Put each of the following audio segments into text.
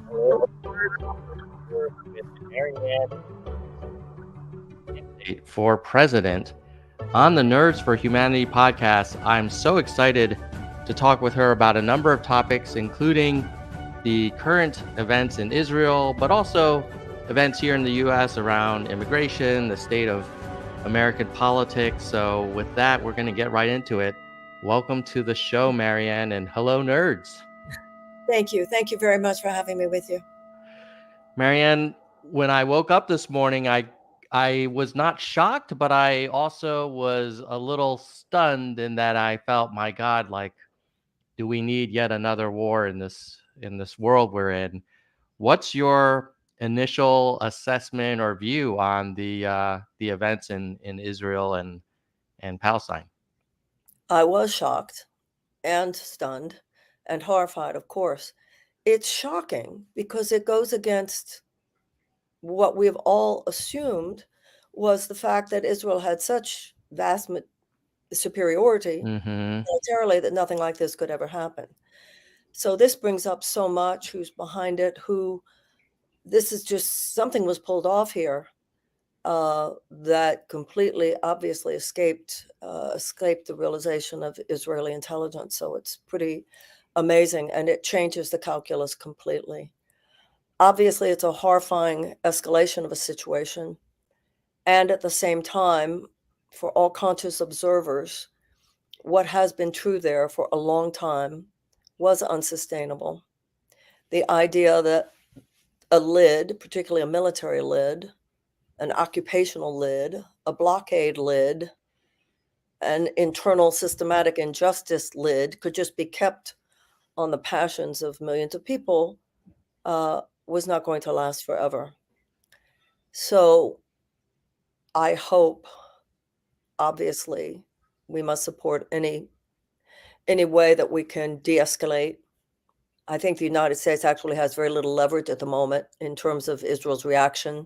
Hello, with Marianne for president. On the Nerds for Humanity podcast, I'm so excited to talk with her about a number of topics, including the current events in Israel, but also events here in the US around immigration, the state of American politics. So, with that, we're going to get right into it. Welcome to the show, Marianne, and hello, nerds. Thank you. Thank you very much for having me with you. Marianne, when I woke up this morning, I was not shocked, but I also was a little stunned in that I felt, my God, like, do we need yet another war in this world we're in? What's your initial assessment or view on the events in Israel and Palestine? I was shocked and stunned and horrified, of course. It's shocking because it goes against what we've all assumed was the fact that Israel had such vast superiority Mm-hmm. militarily that nothing like this could ever happen. So this brings up so much who's behind it, who this is just something was pulled off here that completely, obviously escaped the realization of Israeli intelligence. So it's pretty amazing, and it changes the calculus completely. Obviously, it's a horrifying escalation of a situation, and at the same time, for all conscious observers, what has been true there for a long time was unsustainable. The idea that a lid, particularly a military lid, an occupational lid, a blockade lid, an internal systematic injustice lid could just be kept on the passions of millions of people was not going to last forever. So I hope, obviously, we must support any way that we can de-escalate. I think the United States actually has very little leverage at the moment in terms of Israel's reaction.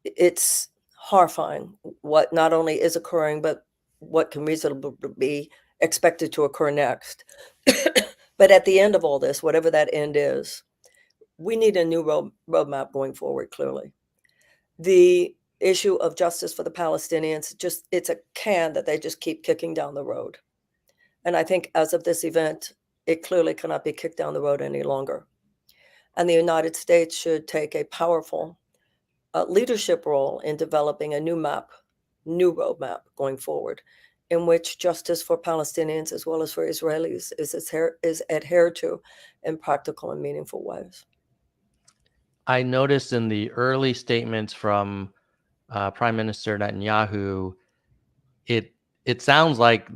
It's horrifying what not only is occurring, but what can reasonably be expected to occur next. But at the end of all this, whatever that end is, we need a new roadmap going forward, clearly. The issue of justice for the Palestinians, it's a can that they just keep kicking down the road. And I think as of this event, it clearly cannot be kicked down the road any longer. And the United States should take a powerful leadership role in developing a new roadmap going forward, in which justice for Palestinians as well as for Israelis is adhered to in practical and meaningful ways. I noticed in the early statements from Prime Minister Netanyahu, it sounds like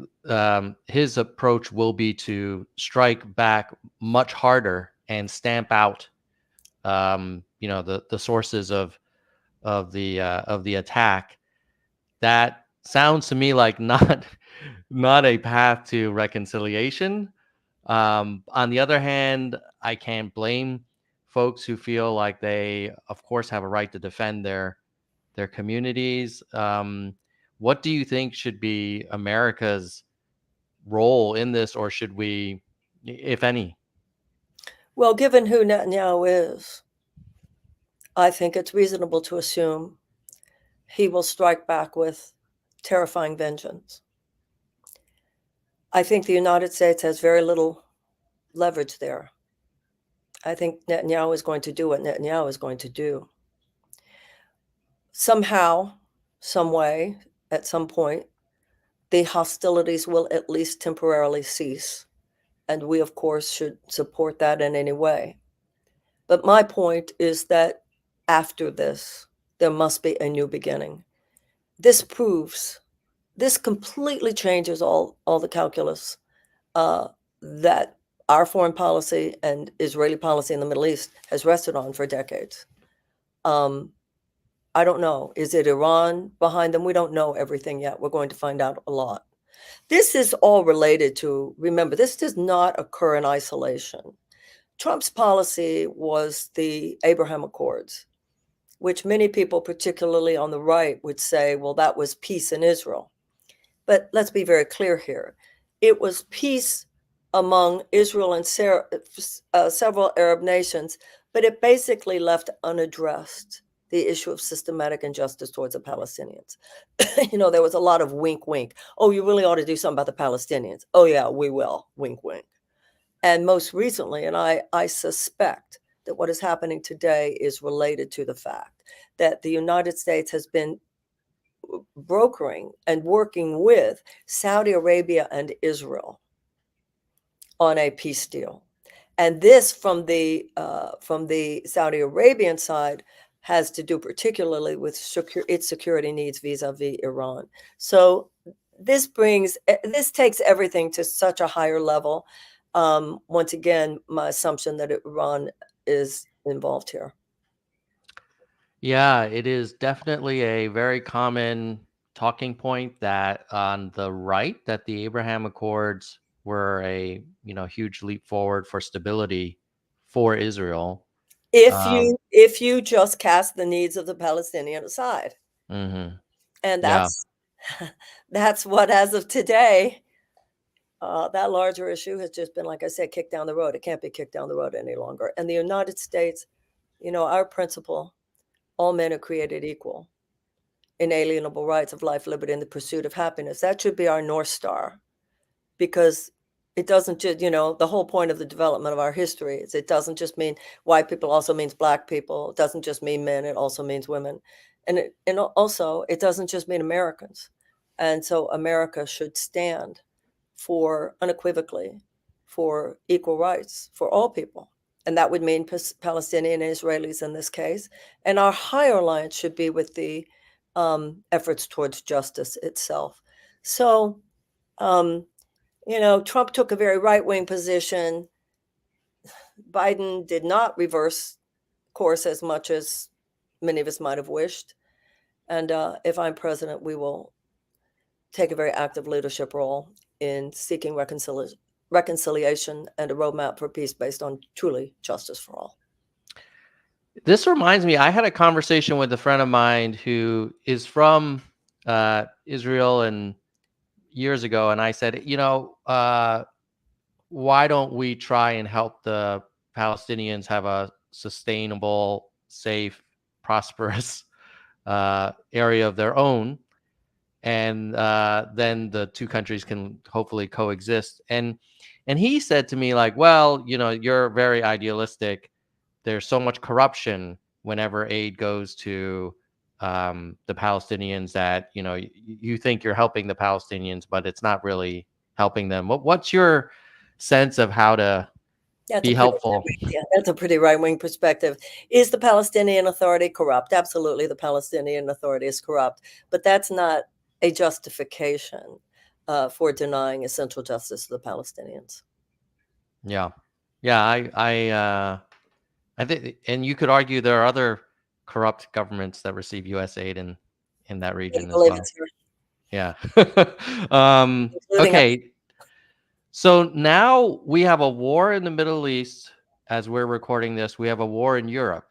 his approach will be to strike back much harder and stamp out, the sources of the attack. That sounds to me like not a path to reconciliation. On the other hand, I can't blame folks who feel like they, of course, have a right to defend their communities. What do you think should be America's role in this, or should we, if any? Well, given who Netanyahu is, I think it's reasonable to assume he will strike back with terrifying vengeance. I think the United States has very little leverage there. I think Netanyahu is going to do what Netanyahu is going to do. Somehow, some way, at some point, the hostilities will at least temporarily cease. And we, of course, should support that in any way. But my point is that after this, there must be a new beginning. This completely changes all the calculus that our foreign policy and Israeli policy in the Middle East has rested on for decades. I don't know. Is it Iran behind them? We don't know everything yet. We're going to find out a lot. This is all related to, remember, this does not occur in isolation. Trump's policy was the Abraham Accords, which many people, particularly on the right, would say, well, that was peace in Israel. But let's be very clear here. It was peace among Israel and several Arab nations, but it basically left unaddressed the issue of systematic injustice towards the Palestinians. There was a lot of wink, wink. Oh, you really ought to do something about the Palestinians. Oh, yeah, we will. Wink, wink. And most recently, and I suspect that what is happening today is related to the fact that the United States has been brokering and working with Saudi Arabia and Israel on a peace deal. And this from the Saudi Arabian side has to do particularly with its security needs vis-a-vis Iran. So this takes everything to such a higher level. Once again, my assumption that Iran is involved here. Yeah, it is definitely a very common talking point that on the right that the Abraham Accords were a huge leap forward for stability for Israel. If you just cast the needs of the Palestinian aside. Mhm. And Yeah. that's what, as of today, that larger issue has just been, like I said, kicked down the road. It can't be kicked down the road any longer. And the United States, our principle, all men are created equal, inalienable rights of life, liberty, and the pursuit of happiness. That should be our North Star, because it doesn't just, the whole point of the development of our history is it doesn't just mean white people, also means black people. It doesn't just mean men, it also means women. And also, it doesn't just mean Americans. And so America should stand unequivocally for equal rights for all people. And that would mean Palestinian and Israelis in this case. And our higher alliance should be with the efforts towards justice itself. So, Trump took a very right-wing position. Biden did not reverse course as much as many of us might have wished. And if I'm president, we will take a very active leadership role in seeking reconciliation and a roadmap for peace based on truly justice for all. This reminds me, I had a conversation with a friend of mine who is from Israel and years ago, and I said, why don't we try and help the Palestinians have a sustainable, safe, prosperous area of their own, and then the two countries can hopefully coexist. And he said to me, like, well, you're very idealistic. There's so much corruption whenever aid goes to the Palestinians that you think you're helping the Palestinians, but it's not really helping them. What's your sense of how to That's be a pretty helpful? that's a pretty right-wing perspective. Is the Palestinian Authority corrupt? Absolutely, the Palestinian Authority is corrupt, but that's not a justification for denying essential justice to the Palestinians. Yeah, yeah. I think, and you could argue there are other corrupt governments that receive U.S. aid in that I region as believe well. it's here, Yeah. including us. Okay. So now we have a war in the Middle East. As we're recording this, we have a war in Europe,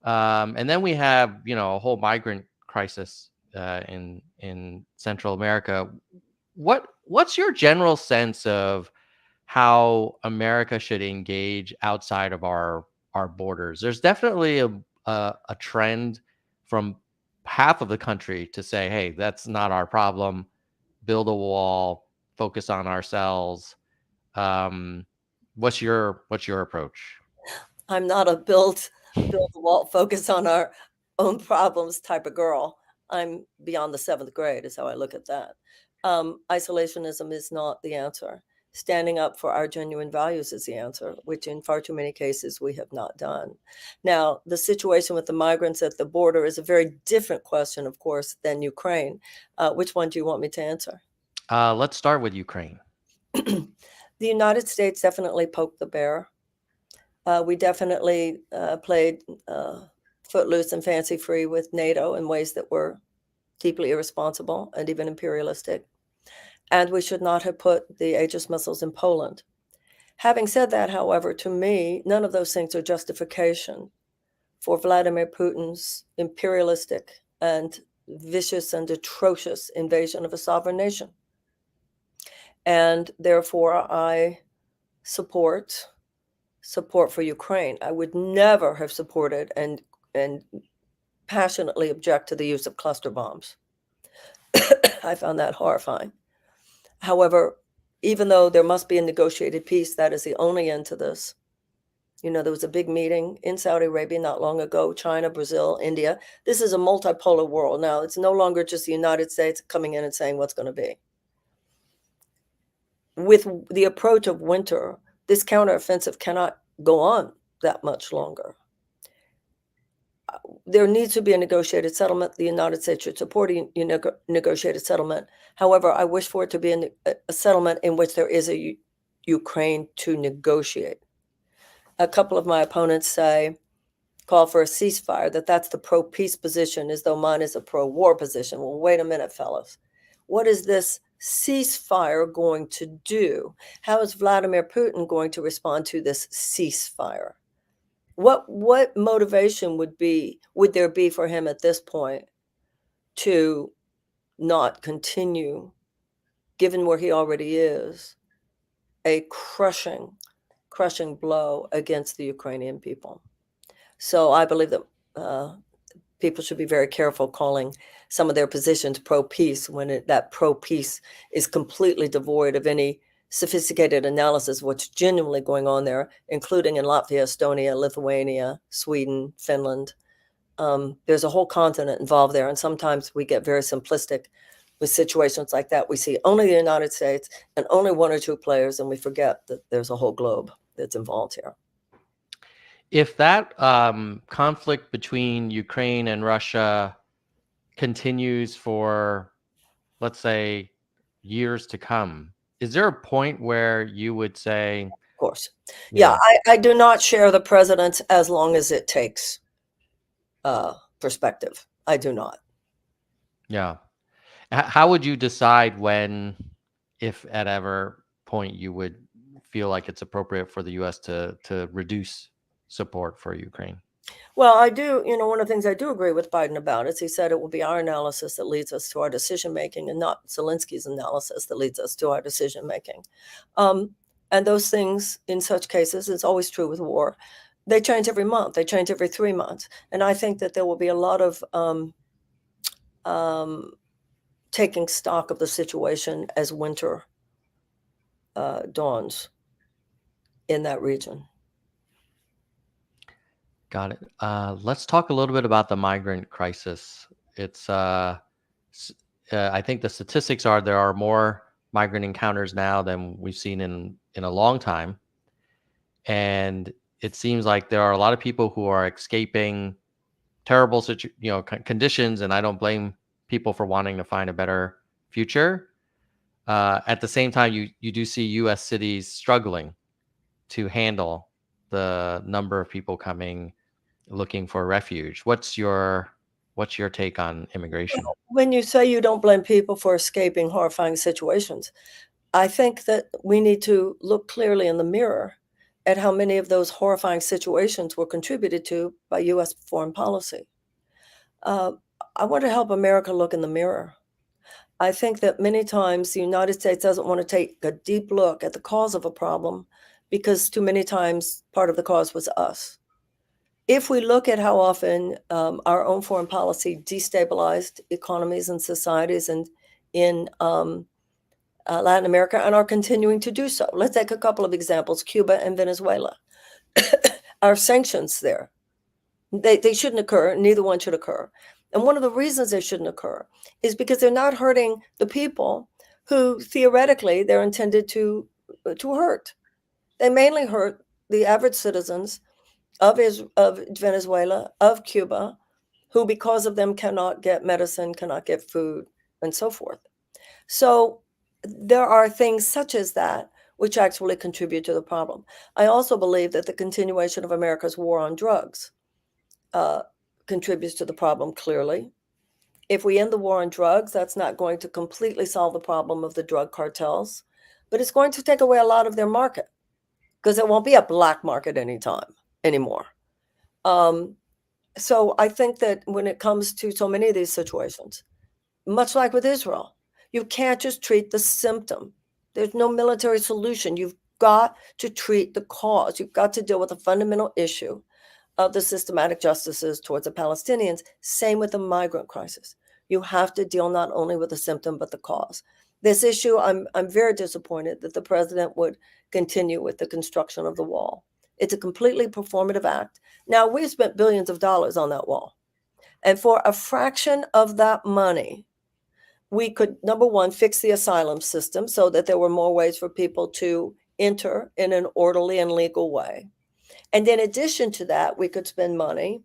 and then we have a whole migrant crisis in Central America. What's your general sense of how America should engage outside of our borders? There's definitely a trend from half of the country to say, hey, that's not our problem. Build a wall, focus on ourselves. Um, what's your approach? I'm not a build the wall, focus on our own problems type of girl. I'm beyond the 7th grade is how I look at that. Isolationism is not the answer. Standing up for our genuine values is the answer, which in far too many cases we have not done. Now, the situation with the migrants at the border is a very different question, of course, than Ukraine. Which one do you want me to answer? Let's start with Ukraine. The United States definitely poked the bear. We definitely played footloose and fancy free with NATO in ways that were deeply irresponsible and even imperialistic. And we should not have put the Aegis missiles in Poland. Having said that, however, to me, none of those things are justification for Vladimir Putin's imperialistic and vicious and atrocious invasion of a sovereign nation. And therefore, I support for Ukraine. I would never have supported and passionately object to the use of cluster bombs. I found that horrifying. However, even though there must be a negotiated peace, that is the only end to this. You know, there was a big meeting in Saudi Arabia not long ago, China, Brazil, India. This is a multipolar world. Now, it's no longer just the United States coming in and saying what's going to be. With the approach of winter, this counteroffensive cannot go on that much longer. There needs to be a negotiated settlement. The United States should support a negotiated settlement. However, I wish for it to be a settlement in which there is a Ukraine to negotiate. A couple of my opponents call for a ceasefire, that's the pro-peace position, as though mine is a pro-war position. Well, wait a minute, fellas. What is this ceasefire going to do? How is Vladimir Putin going to respond to this ceasefire? What motivation would there be for him at this point to not continue, given where he already is, a crushing blow against the Ukrainian people? So I believe that people should be very careful calling some of their positions pro-peace when that pro-peace is completely devoid of any sophisticated analysis of what's genuinely going on there, including in Latvia, Estonia, Lithuania, Sweden, Finland. There's a whole continent involved there, and sometimes we get very simplistic with situations like that. We see only the United States and only one or two players, and we forget that there's a whole globe that's involved here. If that conflict between Ukraine and Russia continues for, let's say, years to come, is there a point where you would say, of course, yeah, I do not share the president's as long as it takes perspective. I do not. Yeah. How would you decide when, if at ever point, you would feel like it's appropriate for the U.S. to reduce support for Ukraine? Well, I do, one of the things I do agree with Biden about is he said it will be our analysis that leads us to our decision making and not Zelensky's analysis that leads us to our decision making. And those things, in such cases, it's always true with war, they change every month, they change every 3 months. And I think that there will be a lot of taking stock of the situation as winter dawns in that region. Got it. Let's talk a little bit about the migrant crisis. It's, I think the statistics are there are more migrant encounters now than we've seen in a long time. And it seems like there are a lot of people who are escaping terrible conditions, and I don't blame people for wanting to find a better future. At the same time, you do see U.S. cities struggling to handle the number of people coming looking for refuge. What's your take on immigration? When you say you don't blame people for escaping horrifying situations, I think that we need to look clearly in the mirror at how many of those horrifying situations were contributed to by U.S. foreign policy. I want to help America look in the mirror. I think that many times the United States doesn't want to take a deep look at the cause of a problem because too many times part of the cause was us. If we look at how often our own foreign policy destabilized economies and societies and in Latin America and are continuing to do so. Let's take a couple of examples, Cuba and Venezuela. Our sanctions there, they shouldn't occur, neither one should occur. And one of the reasons they shouldn't occur is because they're not hurting the people who theoretically they're intended to hurt. They mainly hurt the average citizens of Venezuela, of Cuba, who because of them cannot get medicine, cannot get food, and so forth. So there are things such as that which actually contribute to the problem. I also believe that the continuation of America's war on drugs contributes to the problem clearly. If we end the war on drugs, that's not going to completely solve the problem of the drug cartels, but it's going to take away a lot of their market because there won't be a black market anymore. So I think that when it comes to so many of these situations, much like with Israel, you can't just treat the symptom. There's no military solution. You've got to treat the cause. You've got to deal with the fundamental issue of the systematic justices towards the Palestinians. Same with the migrant crisis. You have to deal not only with the symptom, but the cause. This issue, I'm very disappointed that the president would continue with the construction of the wall. It's a completely performative act. Now, we've spent billions of dollars on that wall. And for a fraction of that money, we could, number one, fix the asylum system so that there were more ways for people to enter in an orderly and legal way. And in addition to that, we could spend money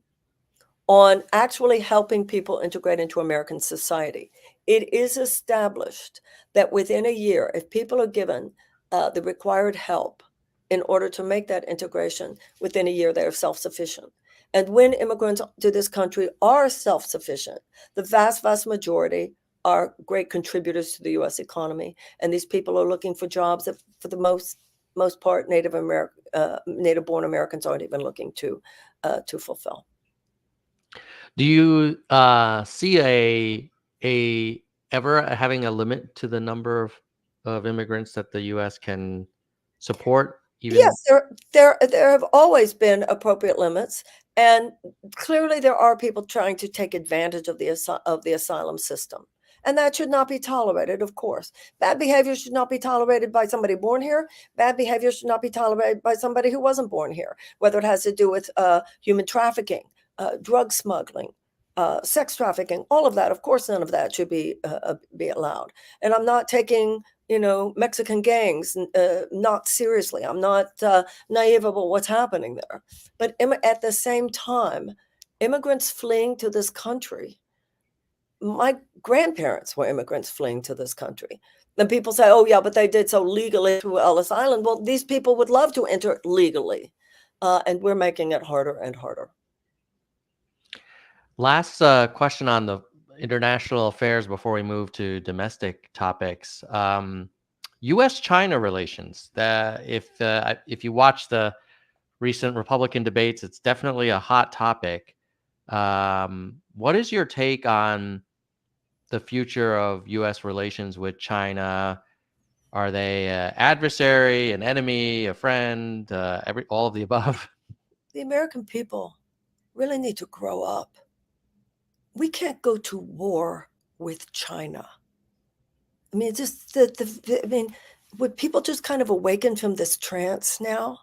on actually helping people integrate into American society. It is established that within a year, if people are given the required help in order to make that integration, within a year, they are self-sufficient. And when immigrants to this country are self-sufficient, the vast, vast majority are great contributors to the U.S. economy. And these people are looking for jobs that, for the most part, native-born Americans aren't even looking to fulfill. Do you see a ever having a limit to the number of immigrants that the U.S. can support? Even Yes, there have always been appropriate limits, and clearly there are people trying to take advantage of the asylum system, and that should not be tolerated, of course. Bad behavior should not be tolerated by somebody born here. Bad behavior should not be tolerated by somebody who wasn't born here, whether it has to do with human trafficking, drug smuggling, sex trafficking, all of that. Of course, none of that should be allowed. And I'm not taking Mexican gangs not seriously. I'm not naive about what's happening there. But at the same time, immigrants fleeing to this country, my grandparents were immigrants fleeing to this country. Then people say, oh, yeah, but they did so legally through Ellis Island. Well, these people would love to enter legally, and we're making it harder and harder. Last question on the international affairs before we move to domestic topics. U.S.-China relations. If you watch the recent Republican debates, it's definitely a hot topic. What is your take on the future of U.S. relations with China? Are they an adversary, an enemy, a friend, all of the above? The American people really need to grow up. We can't go to war with China. I mean, just would people just kind of awaken from this trance now?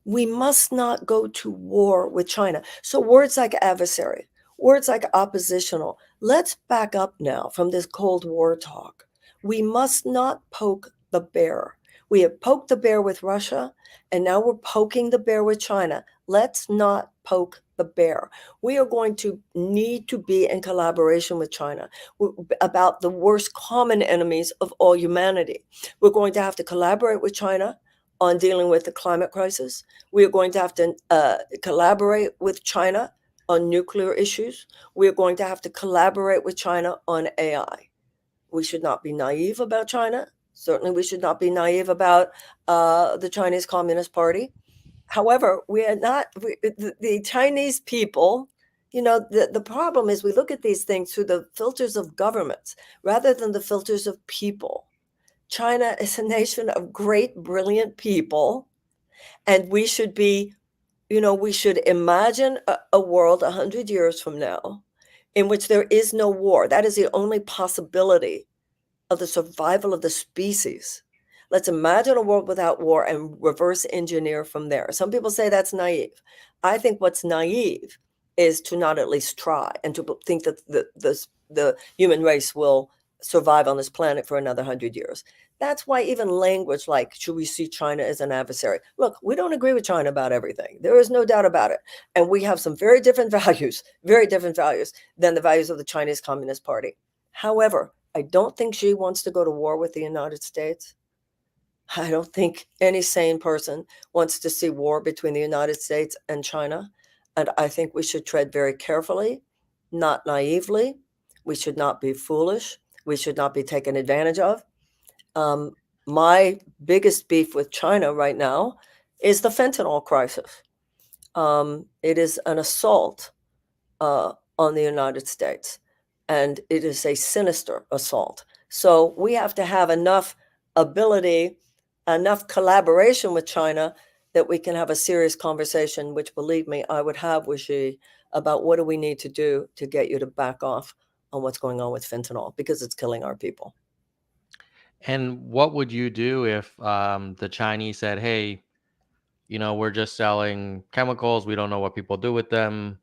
We must not go to war with China. So words like adversary, words like oppositional, let's back up now from this Cold War talk. We must not poke the bear. We have poked the bear with Russia, and now we're poking the bear with China. Let's not poke the bear. We are going to need to be in collaboration with China about the worst common enemies of all humanity. We're going to have to collaborate with China on dealing with the climate crisis. We are going to have to collaborate with China on nuclear issues. We are going to have to collaborate with China on AI. We should not be naive about China. Certainly, we should not be naive about the Chinese Communist Party. However, we are not, the Chinese people, the problem is we look at these things through the filters of governments rather than the filters of people. China is a nation of great, brilliant people, and we should be, we should imagine a world 100 years from now in which there is no war. That is the only possibility of the survival of the species. Let's imagine a world without war and reverse engineer from there. Some people say that's naive. I think what's naive is to not at least try and to think that the human race will survive on this planet for another 100 years. That's why even language like, should we see China as an adversary? Look, we don't agree with China about everything. There is no doubt about it. And we have some very different values than the values of the Chinese Communist Party. However, I don't think Xi wants to go to war with the United States. I don't think any sane person wants to see war between the United States and China. And I think we should tread very carefully, not naively. We should not be foolish. We should not be taken advantage of. My biggest beef with China right now is the fentanyl crisis. It is an assault on the United States, and it is a sinister assault. So we have to have enough ability, enough collaboration with China that we can have a serious conversation, which, believe me, I would have with Xi about what do we need to do to get you to back off on what's going on with fentanyl, because it's killing our people. And what would you do if the Chinese said, "Hey, we're just selling chemicals. We don't know what people do with them.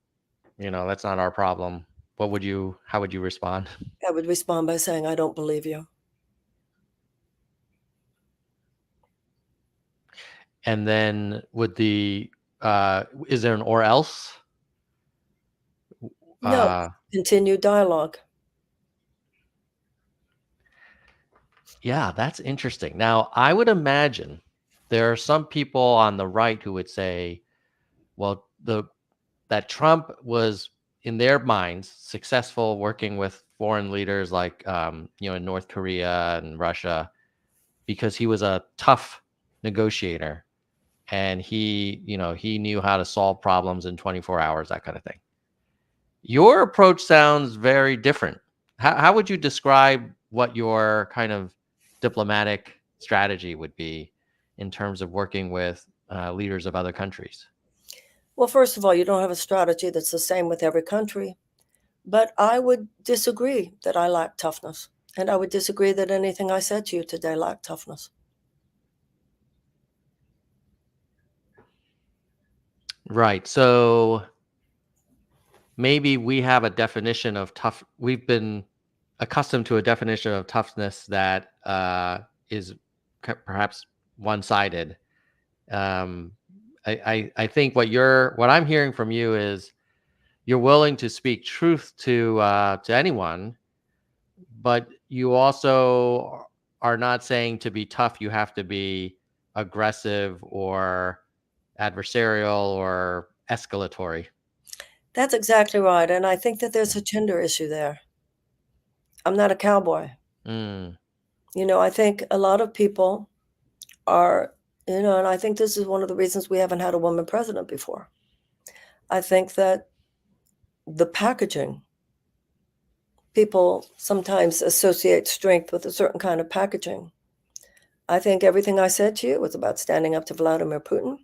That's not our problem." How would you respond? I would respond by saying, I don't believe you. And then is there an or else? No, Uh, continue dialogue. yeah, that's interesting. Now, I would imagine there are some people on the right who would say, well, that Trump was, in their minds, successful working with foreign leaders like, in North Korea and Russia, because he was a tough negotiator and he knew how to solve problems in 24 hours, that kind of thing. Your approach sounds very different. How would you describe what your kind of diplomatic strategy would be in terms of working with leaders of other countries? Well, first of all, you don't have a strategy that's the same with every country. But I would disagree that I lack toughness. And I would disagree that anything I said to you today lacked toughness. Right. So maybe we have a definition of tough. We've been accustomed to a definition of toughness that is perhaps one-sided. Um, I think what I'm hearing from you is you're willing to speak truth to anyone, but you also are not saying to be tough you have to be aggressive or adversarial or escalatory. That's exactly right. And I think that there's a gender issue there. I'm not a cowboy. Mm, I think a lot of people are, and I think this is one of the reasons we haven't had a woman president before. I think that the packaging, people sometimes associate strength with a certain kind of packaging. I think everything I said to you was about standing up to Vladimir Putin,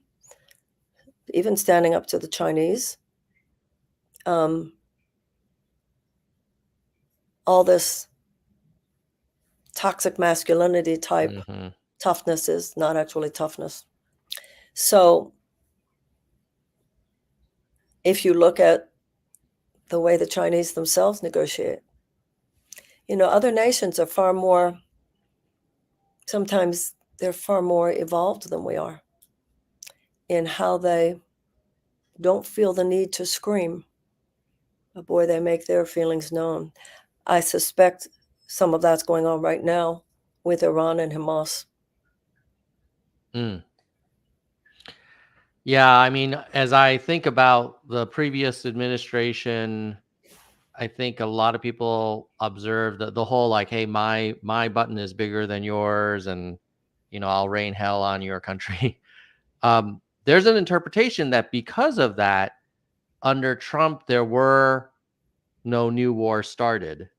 even standing up to the Chinese. Um, all this toxic masculinity type hmm toughness is not actually toughness. So if you look at the way the Chinese themselves negotiate, other nations are far more, sometimes they're far more evolved than we are in how they don't feel the need to scream. But boy, they make their feelings known. I suspect some of that's going on right now with Iran and Hamas. Mm. Yeah, I mean, as I think about the previous administration, I think a lot of people observe the whole like, hey, my button is bigger than yours, and I'll rain hell on your country. There's an interpretation that because of that, under Trump, there were no new wars started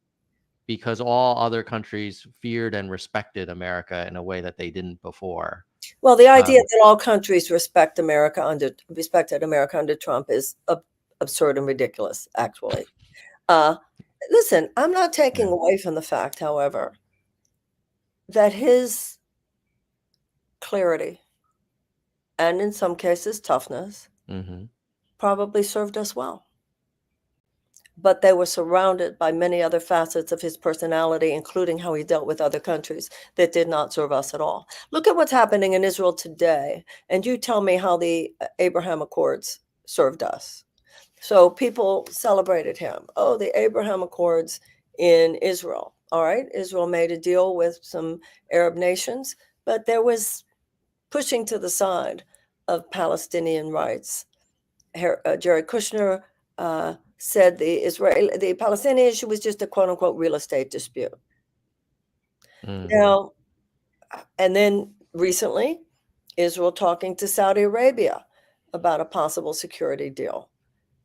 because all other countries feared and respected America in a way that they didn't before. Well, the idea Um, that all countries respected America under Trump is absurd and ridiculous, actually. Uh, listen, I'm not taking yeah. away from the fact, however, that his clarity and in some cases toughness hmm probably served us well. But they were surrounded by many other facets of his personality, including how he dealt with other countries, that did not serve us at all. Look at what's happening in Israel today, and you tell me how the Abraham Accords served us. So people celebrated him. Oh, the Abraham Accords in Israel. All right, Israel made a deal with some Arab nations, but there was pushing to the side of Palestinian rights. Jared Kushner said the Palestinian issue was just a quote unquote real estate dispute. mm, Now, and then recently, Israel talking to Saudi Arabia about a possible security deal.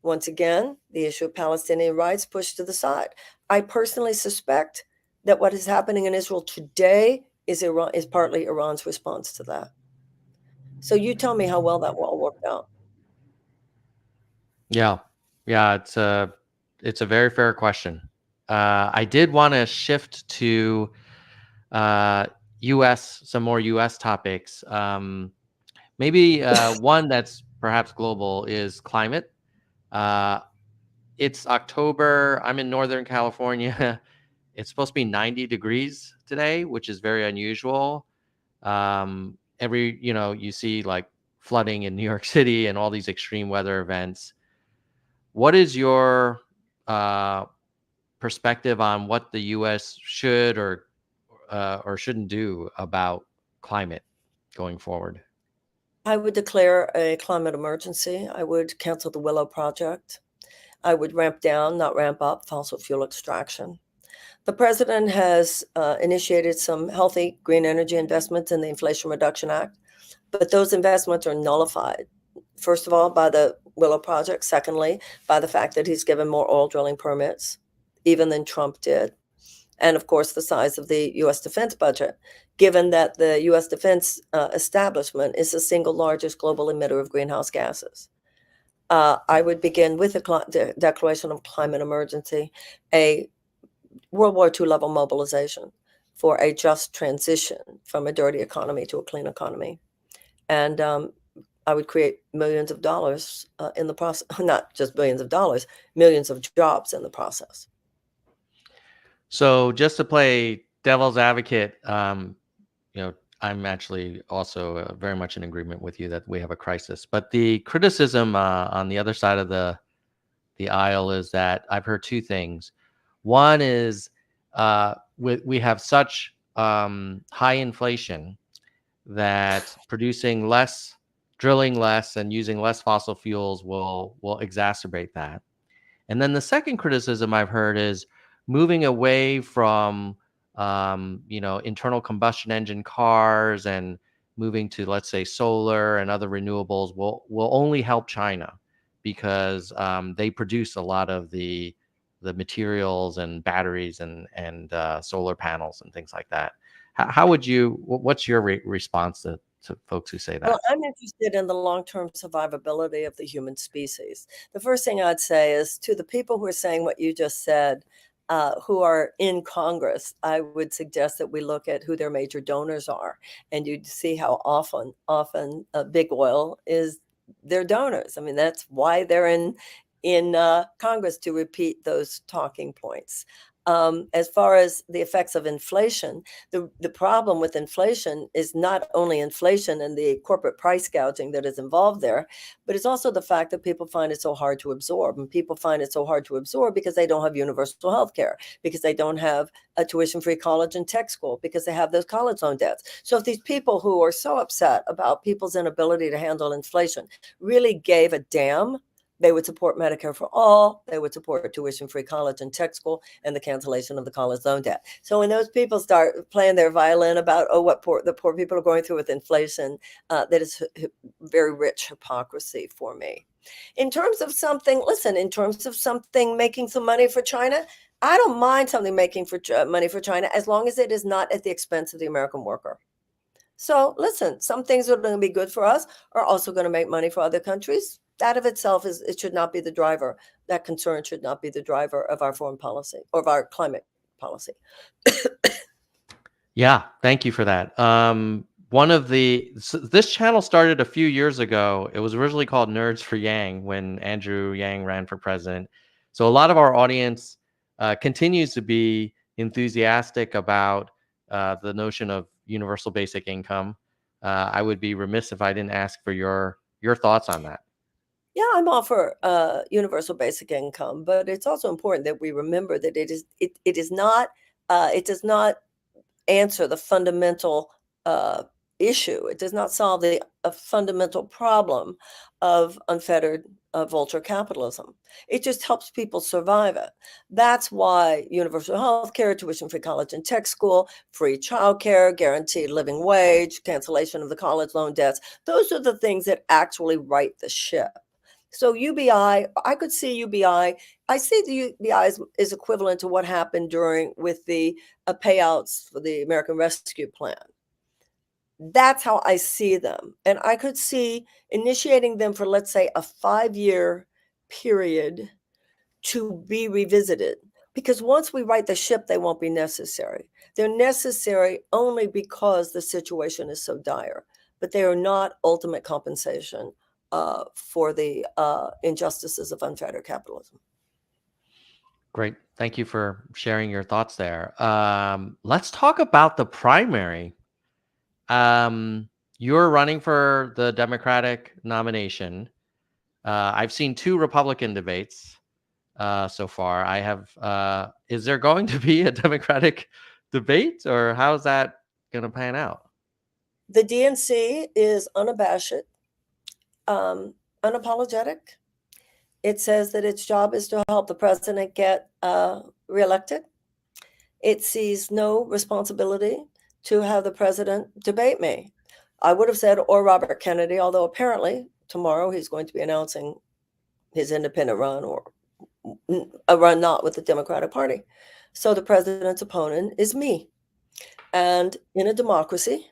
Once again, the issue of Palestinian rights pushed to the side. I personally suspect that what is happening in Israel today is partly Iran's response to that. So you tell me how well that all worked out. Yeah, yeah, it's a very fair question. I did want to shift to uh, some more U.S. topics. Maybe one that's perhaps global is climate. Uh, it's October. I'm in Northern California. It's supposed to be 90 degrees today, which is very unusual. You see like flooding in New York City and all these extreme weather events. What is your uh, perspective on what the U.S. should or shouldn't do about climate going forward? I would declare a climate emergency. I would cancel the Willow Project. I would ramp down, not ramp up, fossil fuel extraction. The president has initiated some healthy green energy investments in the Inflation Reduction Act, but those investments are nullified. First of all, by the Willow Project. Secondly, by the fact that he's given more oil drilling permits, even than Trump did. And of course, the size of the U.S. defense budget, given that the U.S. defense establishment is the single largest global emitter of greenhouse gases. I would begin with the declaration of climate emergency, a World War II level mobilization for a just transition from a dirty economy to a clean economy. And I would create millions of dollars in the process, not just billions of dollars, millions of jobs in the process. So just to play devil's advocate, I'm actually also very much in agreement with you that we have a crisis. But the criticism on the other side of the aisle is that I've heard two things. One is we have such high inflation that producing less, drilling less, and using less fossil fuels will exacerbate that. And then the second criticism I've heard is moving away from internal combustion engine cars and moving to, let's say, solar and other renewables will only help China because they produce a lot of the materials and batteries and solar panels and things like that. How would you? What's your response to folks who say Well, that? I'm interested in the long-term survivability of the human species. The first thing I'd say is to the people who are saying what you just said, who are in Congress, I would suggest that we look at who their major donors are, and you'd see how often big oil is their donors. I mean, that's why they're in Congress to repeat those talking points. As far as the effects of inflation, the problem with inflation is not only inflation and the corporate price gouging that is involved there, but it's also the fact that people find it so hard to absorb. And people find it so hard to absorb because they don't have universal health care, because they don't have a tuition-free college and tech school, because they have those college loan debts. So if these people who are so upset about people's inability to handle inflation really gave a damn, they would support Medicare for all. They would support tuition-free college and tech school and the cancellation of the college loan debt. So when those people start playing their violin about, oh, what the poor people are going through with inflation, that is very rich hypocrisy for me. In terms of something, listen, in terms of something making some money for China, I don't mind something making money for China as long as it is not at the expense of the American worker. So listen, some things that are going to be good for us are also going to make money for other countries. That of itself it should not be the driver. That concern should not be the driver of our foreign policy or of our climate policy. Yeah, thank you for that. This channel started a few years ago. It was originally called Nerds for Yang when Andrew Yang ran for president. So a lot of our audience continues to be enthusiastic about the notion of universal basic income. I would be remiss if I didn't ask for your thoughts on that. Yeah, I'm all for universal basic income, but it's also important that we remember that it does not answer the fundamental uh, issue. It does not solve the a fundamental problem of unfettered vulture capitalism. It just helps people survive it. That's why universal health care, tuition-free college and tech school, free childcare, guaranteed living wage, cancellation of the college loan debts, those are the things that actually right the ship. So UBI, I could see UBI. I see the UBI is equivalent to what happened with the payouts for the American Rescue Plan. That's how I see them. And I could see initiating them for, let's say, a 5-year period to be revisited. Because once we right the ship, they won't be necessary. They're necessary only because the situation is so dire, but they are not ultimate compensation for the injustices of unfettered capitalism. Great. Thank you for sharing your thoughts there. Let's talk about the primary. You're running for the Democratic nomination. I've seen 2 Republican debates so far. I have. Is there going to be a Democratic debate, or how's that going to pan out? The DNC is unabashed, unapologetic. It says that its job is to help the president get reelected. It sees no responsibility to have the president debate me. I would have said, or Robert Kennedy, although apparently tomorrow he's going to be announcing his independent run or a run not with the Democratic Party. So the president's opponent is me. And in a democracy,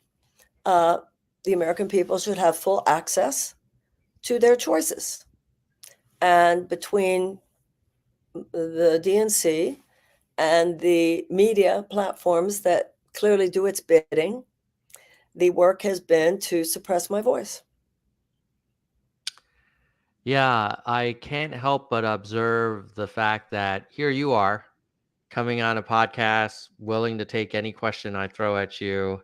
the American people should have full access to their choices. And between the DNC and the media platforms that clearly do its bidding, the work has been to suppress my voice. Yeah, I can't help but observe the fact that here you are coming on a podcast, willing to take any question I throw at you,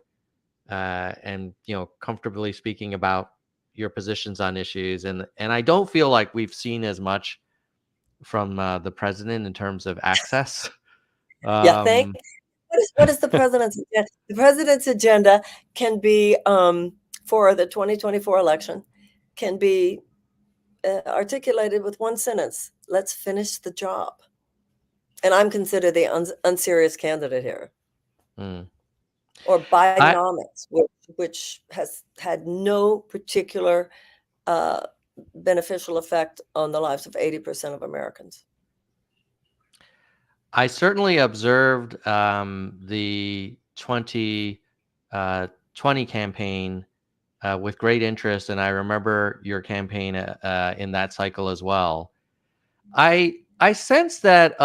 and comfortably speaking about your positions on issues. And I don't feel like we've seen as much from the president in terms of access. Yeah, thank. Um, What is the president's agenda? The president's agenda can be for the 2024 election can be articulated with one sentence: "Let's finish the job." And I'm considered the unserious candidate here. mm. Or I Bidenomics, which has had no particular uh, beneficial effect on the lives of 80% of Americans. I certainly observed the 2020 campaign with great interest, and I remember your campaign in that cycle as well. I sense that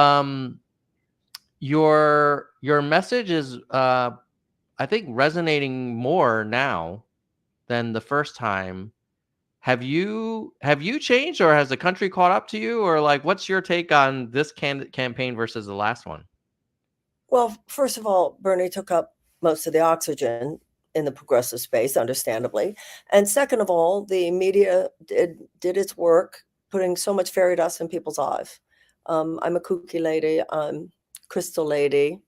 your message is I think resonating more now than the first time. Have you changed, or has the country caught up to you, or like what's your take on this campaign versus the last one? Well, first of all, Bernie took up most of the oxygen in the progressive space, understandably. And second of all, the media did its work, putting so much fairy dust in people's eyes. I'm a kooky lady. I'm crystal lady.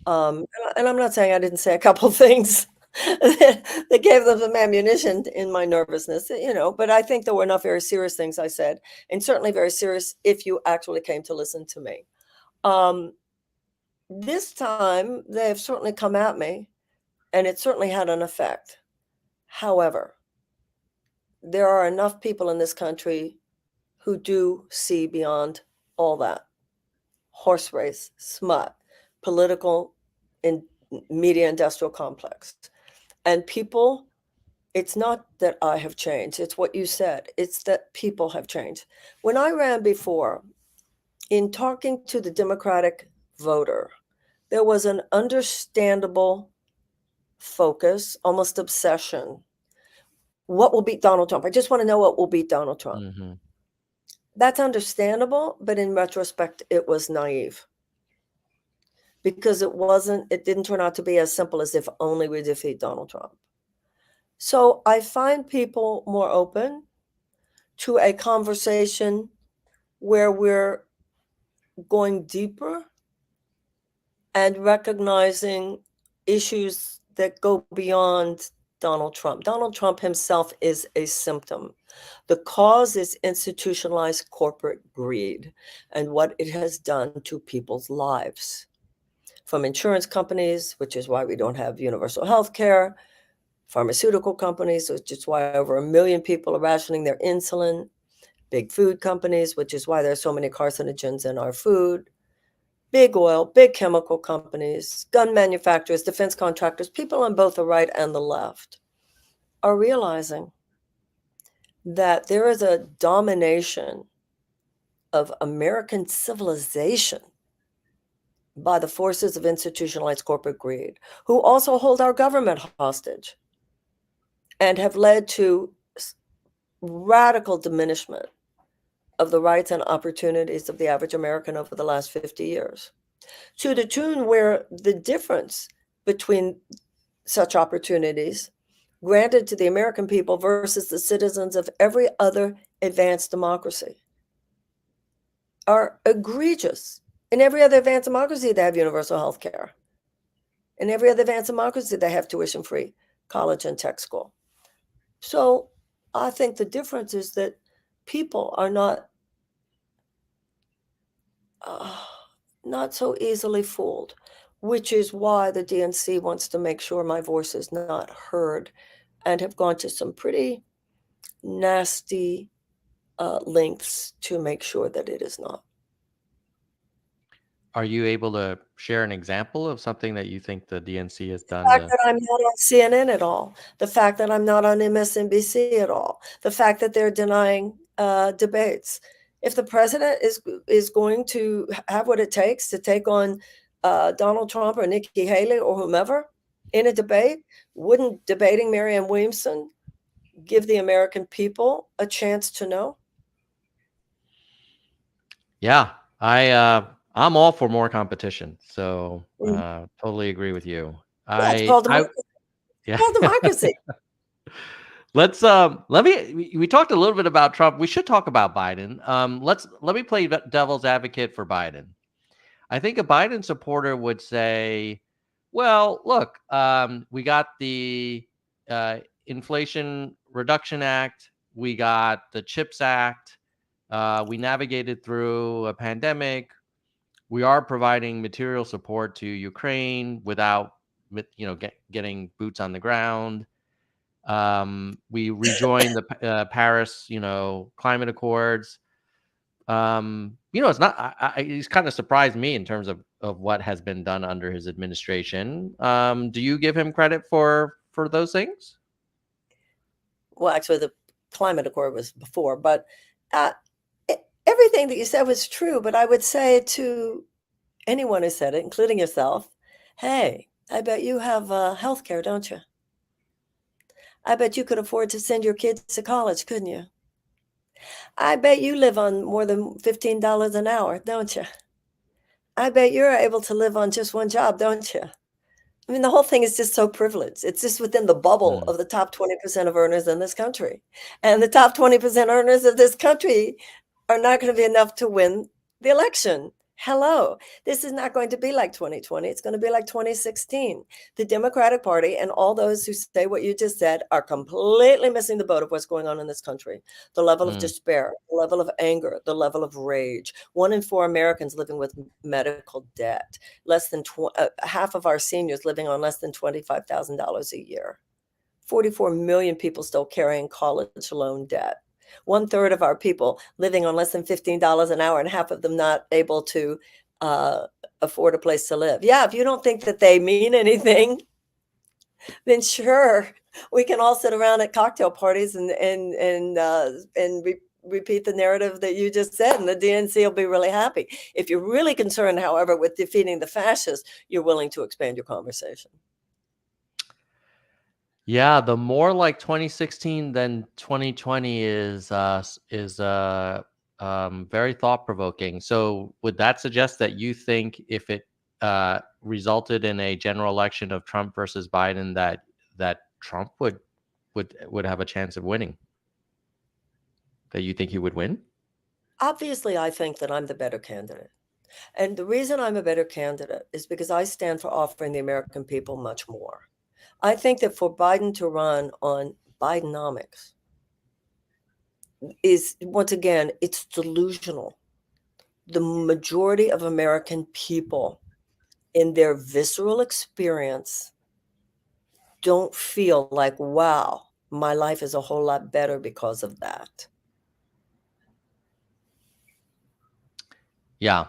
And I'm not saying I didn't say a couple things that gave them some ammunition in my nervousness, but I think there were enough very serious things I said, and certainly very serious if you actually came to listen to me. This time, they have certainly come at me, and it certainly had an effect. However, there are enough people in this country who do see beyond all that horse race, smut, political and media industrial complex. And people, it's not that I have changed. It's what you said. It's that people have changed. When I ran before, in talking to the Democratic voter, there was an understandable focus, almost obsession. What will beat Donald Trump? I just want to know what will beat Donald Trump. Mm-hmm. That's understandable, but in retrospect, it was naive. Because it didn't turn out to be as simple as if only we defeat Donald Trump. So I find people more open to a conversation where we're going deeper and recognizing issues that go beyond Donald Trump. Donald Trump himself is a symptom. The cause is institutionalized corporate greed and what it has done to people's lives. From insurance companies, which is why we don't have universal health care, pharmaceutical companies, which is why over 1 million people are rationing their insulin, big food companies, which is why there's so many carcinogens in our food, big oil, big chemical companies, gun manufacturers, defense contractors, people on both the right and the left are realizing that there is a domination of American civilization by the forces of institutionalized corporate greed, who also hold our government hostage and have led to radical diminishment of the rights and opportunities of the average American over the last 50 years, to the tune where the difference between such opportunities granted to the American people versus the citizens of every other advanced democracy are egregious. In every other advanced democracy, they have universal health care. In every other advanced democracy, they have tuition-free college and tech school. So I think the difference is that people are not so easily fooled, which is why the DNC wants to make sure my voice is not heard, and have gone to some pretty nasty lengths to make sure that it is not. Are you able to share an example of something that you think the DNC has The done fact to? that I'm not on CNN at all, the fact that I'm not on MSNBC at all, the fact that they're denying debates. If the president is going to have what it takes to take on Donald Trump or Nikki Haley or whomever in a debate, wouldn't debating Marianne Williamson give the American people a chance to know? Yeah, I'm all for more competition. So Mm. totally agree with you. Yeah, it's called I democracy. It's yeah. called democracy. Let's let me we talked a little bit about Trump. We should talk about Biden. Let me play devil's advocate for Biden. I think a Biden supporter would say, well, look, we got the Inflation Reduction Act, we got the CHIPS Act, we navigated through a pandemic. We are providing material support to Ukraine without, getting boots on the ground. We rejoined the Paris, climate accords. It's not. He's kind of surprised me in terms of what has been done under his administration. Do you give him credit for those things? Well, actually, the climate accord was before, but uh, everything that you said was true. But I would say to anyone who said it, including yourself, hey, I bet you have health care, don't you? I bet you could afford to send your kids to college, couldn't you? I bet you live on more than $15 an hour, don't you? I bet you're able to live on just one job, don't you? I mean, the whole thing is just so privileged. It's just within the bubble Mm. of the top 20% of earners in this country. And the top 20% earners of this country are not going to be enough to win the election. Hello. This is not going to be like 2020. It's going to be like 2016. The Democratic Party and all those who say what you just said are completely missing the boat of what's going on in this country. The level of Mm. despair, the level of anger, the level of rage. 1 in 4 Americans living with medical debt. Half of our seniors living on less than $25,000 a year. 44 million people still carrying college loan debt. 1/3 of our people living on less than $15 an hour, and half of them not able to afford a place to live. Yeah, if you don't think that they mean anything, then sure, we can all sit around at cocktail parties and repeat the narrative that you just said, and the DNC will be really happy. If you're really concerned, however, with defeating the fascists, you're willing to expand your conversation. Yeah, the more like 2016 than 2020 is very thought provoking. So would that suggest that you think if it resulted in a general election of Trump versus Biden, that Trump would have a chance of winning? That you think he would win? Obviously, I think that I'm the better candidate. And the reason I'm a better candidate is because I stand for offering the American people much more. I think that for Biden to run on Bidenomics is, once again, it's delusional. The majority of American people, in their visceral experience, don't feel like, wow, my life is a whole lot better because of that. Yeah. I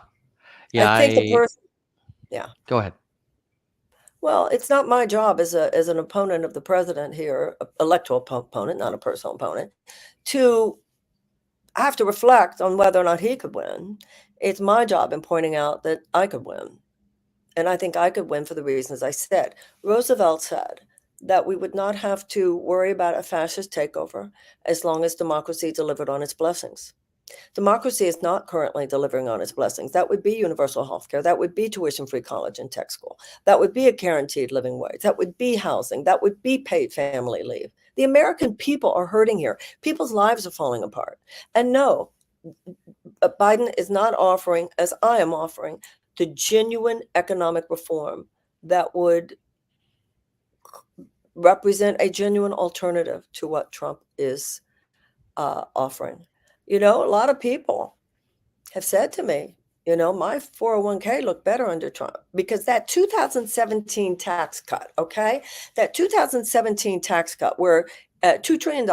Yeah. think the I person, yeah. Go ahead. Well, it's not my job as an opponent of the president here, electoral opponent, not a personal opponent, to have to reflect on whether or not he could win. It's my job in pointing out that I could win. And I think I could win for the reasons I said. Roosevelt said that we would not have to worry about a fascist takeover as long as democracy delivered on its blessings. Democracy is not currently delivering on its blessings. That would be universal health care. That would be tuition-free college and tech school. That would be a guaranteed living wage. That would be housing. That would be paid family leave. The American people are hurting here. People's lives are falling apart. And no, Biden is not offering, as I am offering, the genuine economic reform that would represent a genuine alternative to what Trump is offering. A lot of people have said to me, my 401k looked better under Trump because that 2017 tax cut, okay? That 2017 tax cut where $2 trillion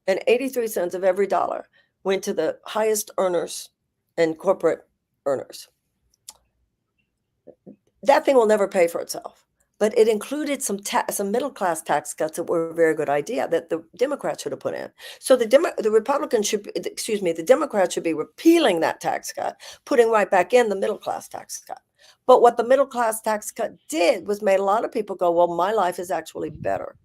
and 83 cents of every dollar went to the highest earners and corporate earners. That thing will never pay for itself. But it included some middle-class tax cuts that were a very good idea that the Democrats should have put in. So the Republicans should, the Democrats should be repealing that tax cut, putting right back in the middle-class tax cut. But what the middle-class tax cut did was made a lot of people go, well, my life is actually better.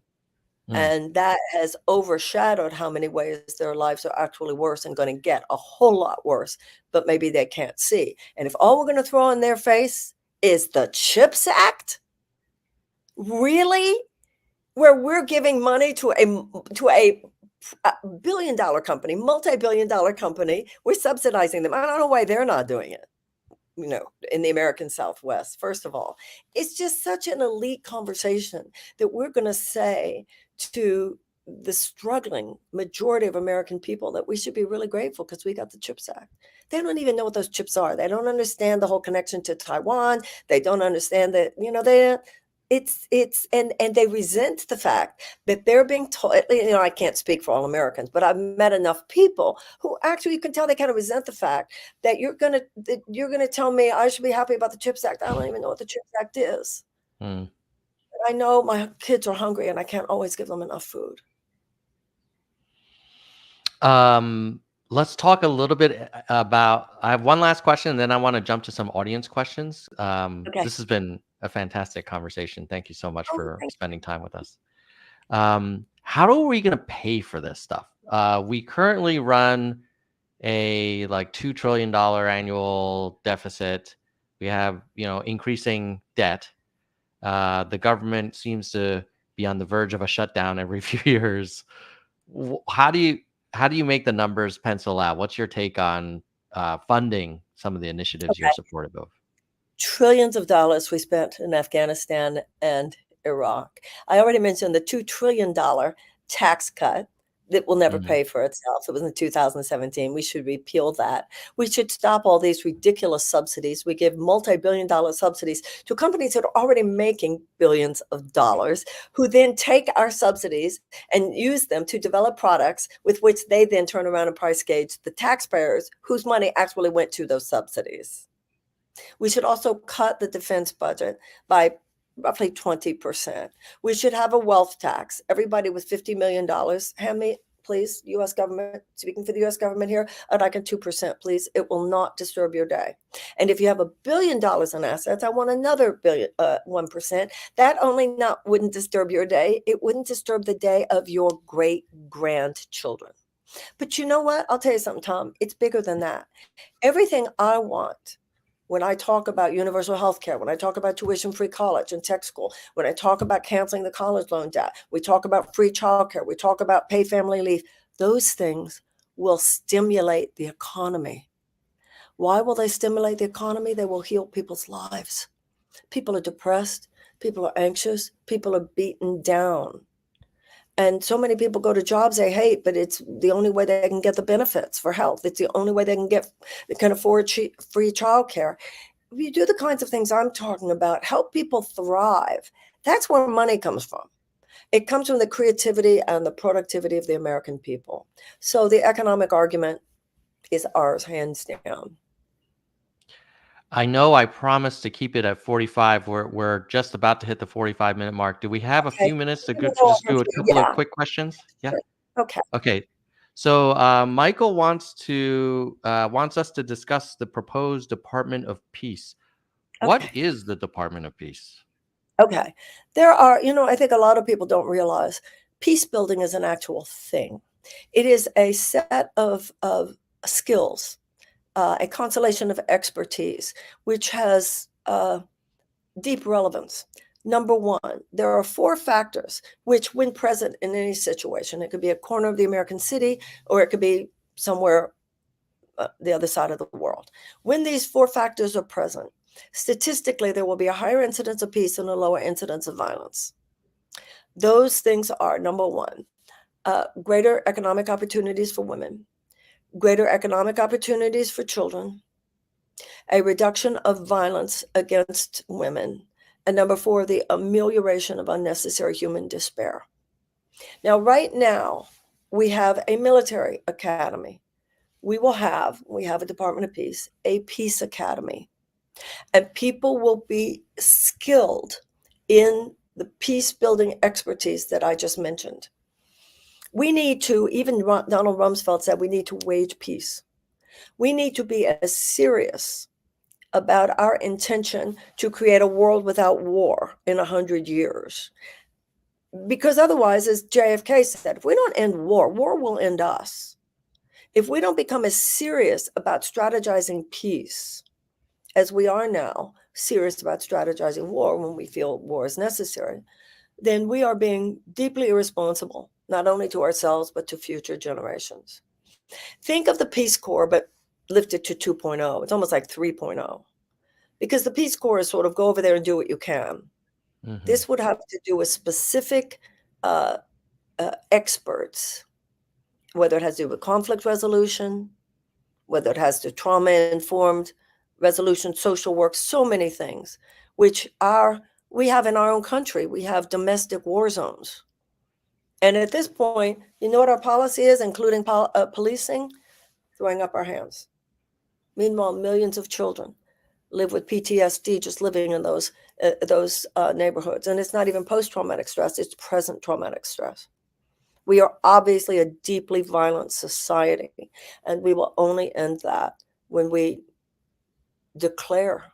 And that has overshadowed how many ways their lives are actually worse and going to get a whole lot worse, but maybe they can't see. And if all we're going to throw in their face is the CHIPS Act, really? Where we're giving money to a billion-dollar company, multi-billion-dollar company, we're subsidizing them. I don't know why they're not doing it, in the American Southwest. First of all, it's just such an elite conversation that we're going to say to the struggling majority of American people that we should be really grateful because we got the CHIPS Act. They don't even know what those chips are. They don't understand the whole connection to Taiwan. They don't understand that, and they resent the fact that they're being told, I can't speak for all Americans, but I've met enough people who actually, you can tell they kind of resent the fact that you're going to tell me I should be happy about the CHIPS Act. I don't even know what the CHIPS Act is. Mm. I know my kids are hungry and I can't always give them enough food. Let's talk a little bit about. I have one last question, and then I want to jump to some audience questions. Okay. This has been a fantastic conversation. Thank you so much Oh, for thank spending time with us. How are we going to pay for this stuff? We currently run a like $2 trillion annual deficit. We have increasing debt. The government seems to be on the verge of a shutdown every few years. How do you make the numbers pencil out? What's your take on funding some of the initiatives you're Okay. supportive of? Trillions of dollars we spent in Afghanistan and Iraq. I already mentioned the $2 trillion tax cut that will never Mhm. pay for itself. It was in 2017. We should repeal that. We should stop all these ridiculous subsidies. We give multi-billion dollar subsidies to companies that are already making billions of dollars, who then take our subsidies and use them to develop products with which they then turn around and price gauge the taxpayers whose money actually went to those subsidies. We should also cut the defense budget by roughly 20%. We should have a wealth tax. Everybody with $50 million, hand me, please, US government, speaking for the US government here, I'd like a 2%, please. It will not disturb your day. And if you have $1 billion in assets, I want another 1%. That wouldn't disturb your day. It wouldn't disturb the day of your great grandchildren. But you know what? I'll tell you something, Tom. It's bigger than that. Everything I want when I talk about universal health care, when I talk about tuition-free college and tech school, when I talk about canceling the college loan debt, we talk about free childcare, we talk about paid family leave, those things will stimulate the economy. Why will they stimulate the economy? They will heal people's lives. People are depressed, people are anxious, people are beaten down. And so many people go to jobs they hate, but it's the only way they can get the benefits for health. It's the only way they can afford free childcare. If you do the kinds of things I'm talking about, help people thrive. That's where money comes from. It comes from the creativity and the productivity of the American people. So the economic argument is ours, hands down. I know I promised to keep it at 45. We're just about to hit the 45-minute mark. Do we have a Okay, few minutes to we're gonna go just over a do a few. couple of Yeah, quick questions? Yeah. sure. Okay, Okay. So Michael wants us to discuss the proposed Department of Peace. What okay, is the Department of Peace? okay. There are, I think a lot of people don't realize peace building is an actual thing. It is a set of skills, a constellation of expertise, which has deep relevance. Number one, there are four factors which, when present in any situation, it could be a corner of the American city or it could be somewhere the other side of the world. When these four factors are present, statistically, there will be a higher incidence of peace and a lower incidence of violence. Those things are number one, greater economic opportunities for women, greater economic opportunities for children, a reduction of violence against women, and number four, the amelioration of unnecessary human despair. Now, right now, we have a military academy. We have a Department of Peace, a peace academy, and people will be skilled in the peace building expertise that I just mentioned. We need to, even Donald Rumsfeld said, we need to wage peace. We need to be as serious about our intention to create a world without war in 100 years. Because otherwise, as JFK said, if we don't end war, war will end us. If we don't become as serious about strategizing peace as we are now, serious about strategizing war when we feel war is necessary, then we are being deeply irresponsible, not only to ourselves, but to future generations. Think of the Peace Corps, but lift it to 2.0. It's almost like 3.0. Because the Peace Corps is sort of go over there and do what you can. Hmm. This would have to do with specific uh, experts, whether it has to do with conflict resolution, whether it has to trauma-informed resolution, social work, so many things, which we have in our own country. We have domestic war zones. And at this point, you know what our policy is, including policing? Throwing up our hands. Meanwhile, millions of children live with PTSD just living in those neighborhoods. And it's not even post-traumatic stress, it's present traumatic stress. We are obviously a deeply violent society, and we will only end that when we declare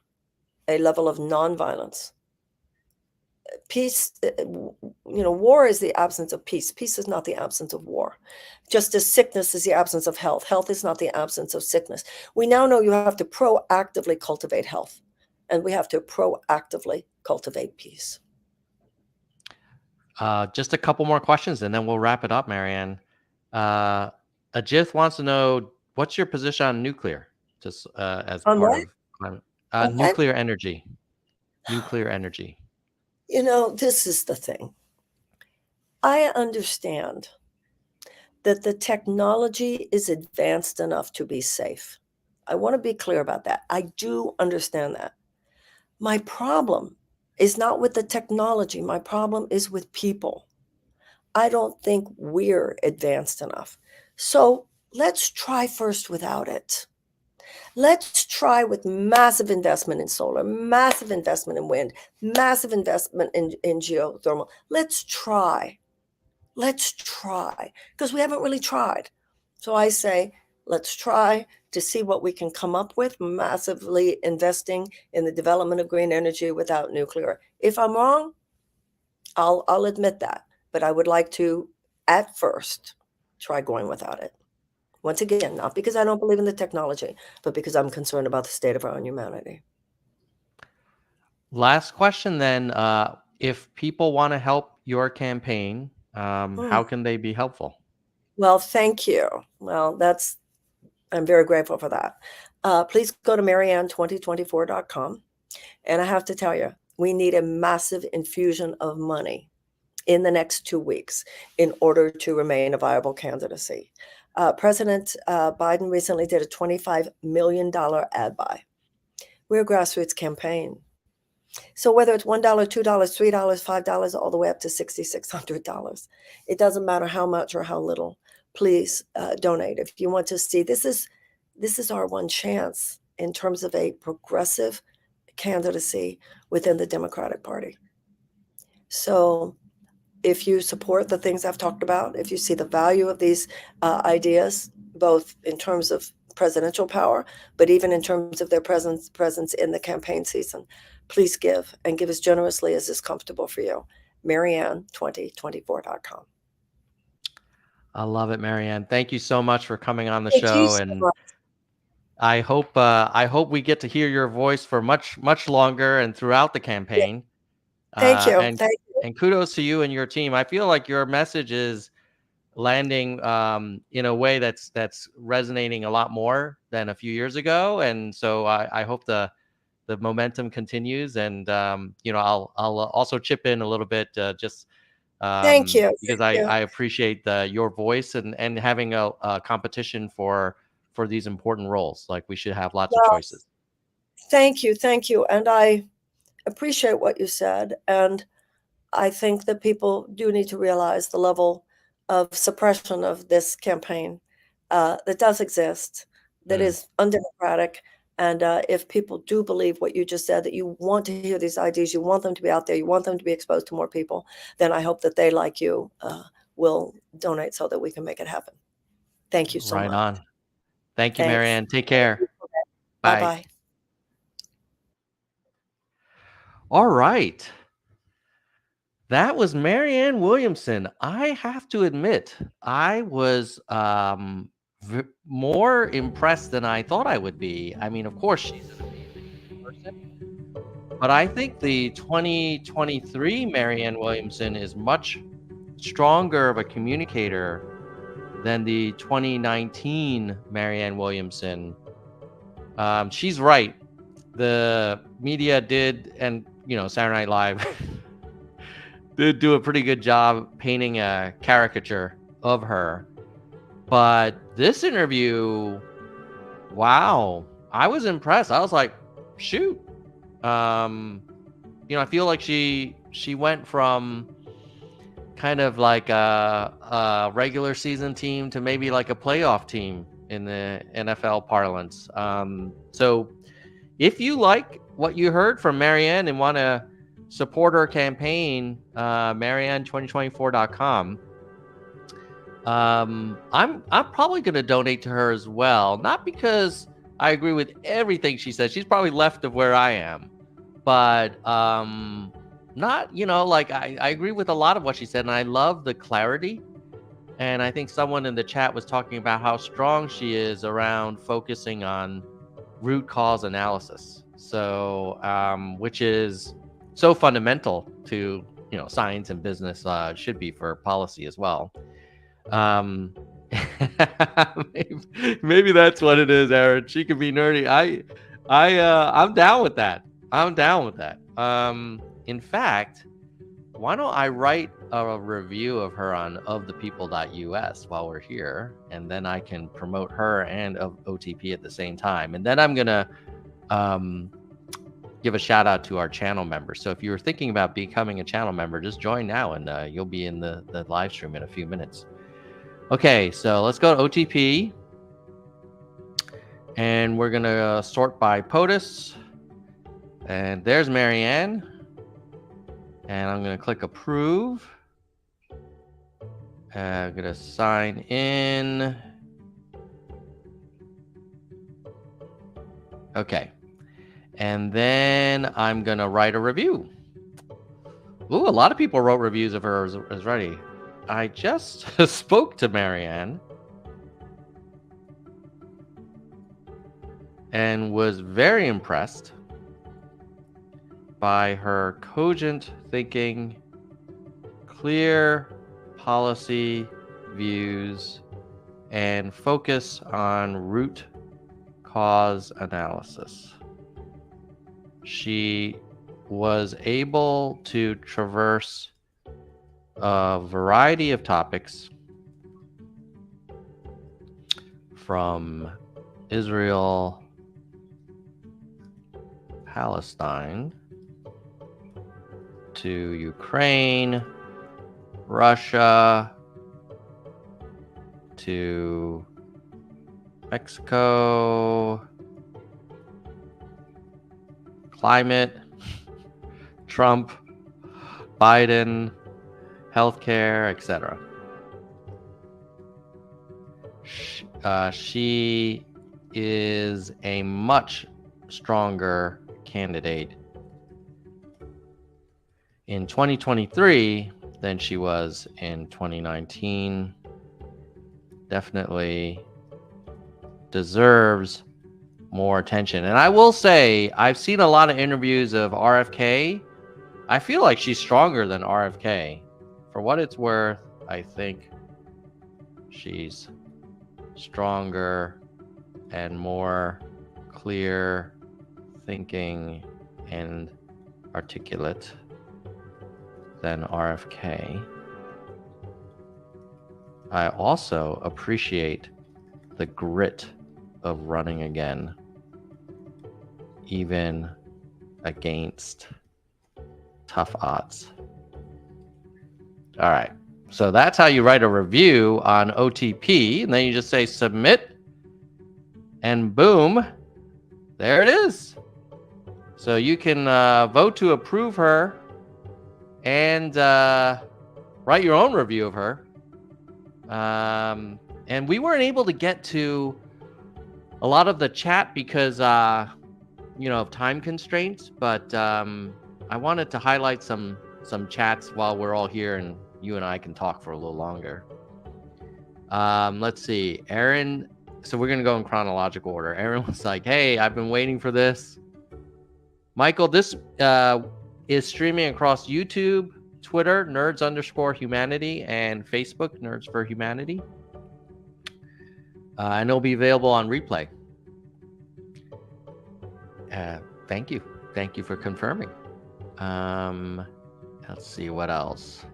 a level of nonviolence. Peace, war is the absence of peace. Peace is not the absence of war. Just as sickness is the absence of health, health is not the absence of sickness. We now know you have to proactively cultivate health, and we have to proactively cultivate peace. Just a couple more questions and then we'll wrap it up, Marianne. Uh, Ajith wants to know what's your position on nuclear, just as On part what? of climate, Okay. nuclear energy. Nuclear energy. This is the thing. I understand that the technology is advanced enough to be safe. I want to be clear about that. I do understand that. My problem is not with the technology. My problem is with people. I don't think we're advanced enough. So let's try first without it. Let's try with massive investment in solar, massive investment in wind, massive investment in geothermal. Let's try. Let's try, because we haven't really tried. So I say, let's try to see what we can come up with, massively investing in the development of green energy without nuclear. If I'm wrong, I'll admit that, but I would like to, at first, try going without it. Once again, not because I don't believe in the technology, but because I'm concerned about the state of our own humanity. Last question then. If people want to help your campaign, Mm. how can they be helpful? Well, thank you. Well, I'm very grateful for that. Please go to marianne2024.com. And I have to tell you, we need a massive infusion of money in the next 2 weeks in order to remain a viable candidacy. President Biden recently did a $25 million ad buy. We're a grassroots campaign. So whether it's $1, $2, $3, $5, all the way up to $6,600, it doesn't matter how much or how little. Please donate if you want to see. This is our one chance in terms of a progressive candidacy within the Democratic Party. So if you support the things I've talked about, if you see the value of these ideas, both in terms of presidential power, but even in terms of their presence in the campaign season, please give, and give as generously as is comfortable for you. Marianne2024.com. I love it, Marianne. Thank you so much for coming on the Thank you show, so and much. I hope we get to hear your voice for much longer and throughout the Yeah. campaign. Thank you. And Thank you. kudos to you and your team. I feel like your message is landing in a way that's resonating a lot more than a few years ago, and so I hope the momentum continues. And I'll also chip in a little bit, just Thank you. because Thank you. I appreciate your voice, and having a competition for these important roles. Like, we should have lots of Well, choices. thank you. Thank you. And I appreciate what you said. And I think that people do need to realize the level of suppression of this campaign that does exist, that Mm. is undemocratic. And if people do believe what you just said, that you want to hear these ideas, you want them to be out there, you want them to be exposed to more people, then I hope that they, like you, will donate so that we can make it happen. Thank you so Right much. on. Thank you, Thanks. Marianne. Take care. Bye Bye. bye. All right. That was Marianne Williamson. I have to admit, I was more impressed than I thought I would be. I mean, of course, she's an amazing person, but I think the 2023 Marianne Williamson is much stronger of a communicator than the 2019 Marianne Williamson. She's right. The media did, and Saturday Night Live did do a pretty good job painting a caricature of her. But this interview, wow, I was impressed. I was like, shoot. I feel like she went from kind of like a regular season team to maybe like a playoff team in the NFL parlance. So if you like what you heard from Marianne and want to support her campaign, Marianne2024.com. I'm probably going to donate to her as well. Not because I agree with everything she says. She's probably left of where I am, but not, like I agree with a lot of what she said, and I love the clarity. And I think someone in the chat was talking about how strong she is around focusing on root cause analysis. So, which is so fundamental to science and business, should be for policy as well. Maybe that's what it is, Aaron. She could be nerdy. I'm down with that. I'm down with that. In fact, why don't I write a review of her on ofthepeople.us while we're here, and then I can promote her and OTP at the same time. And then I'm gonna give a shout out to our channel members. So if you were thinking about becoming a channel member, just join now, and you'll be in the live stream in a few minutes. Okay, so let's go to OTP, and we're gonna sort by POTUS. And there's Marianne, and I'm gonna click approve. I'm gonna sign in. Okay, and then I'm gonna write a review. Ooh, a lot of people wrote reviews of her already. I just spoke to Marianne and was very impressed by her cogent thinking, clear policy views, and focus on root cause analysis. She was able to traverse a variety of topics, from Israel, Palestine, to Ukraine, Russia, to Mexico, climate, Trump, Biden, healthcare, etc. She is a much stronger candidate in 2023 than she was in 2019. Definitely deserves more attention. And I will say, I've seen a lot of interviews of RFK. I feel like she's stronger than RFK. For what it's worth, I think she's stronger and more clear thinking and articulate than RFK. I also appreciate the grit of running again, even against tough odds. All right. So that's how you write a review on OTP. And then you just say submit. And boom, there it is. So you can vote to approve her and write your own review of her. And we weren't able to get to a lot of the chat because, of time constraints. But I wanted to highlight some chats while we're all here and you and I can talk for a little longer. Let's see. Aaron. So we're going to go in chronological order. Aaron was like, hey, I've been waiting for this. Michael, this is streaming across YouTube, Twitter, nerds_humanity, and Facebook, Nerds for Humanity. And it'll be available on replay. Thank you. Thank you for confirming. Let's see what else.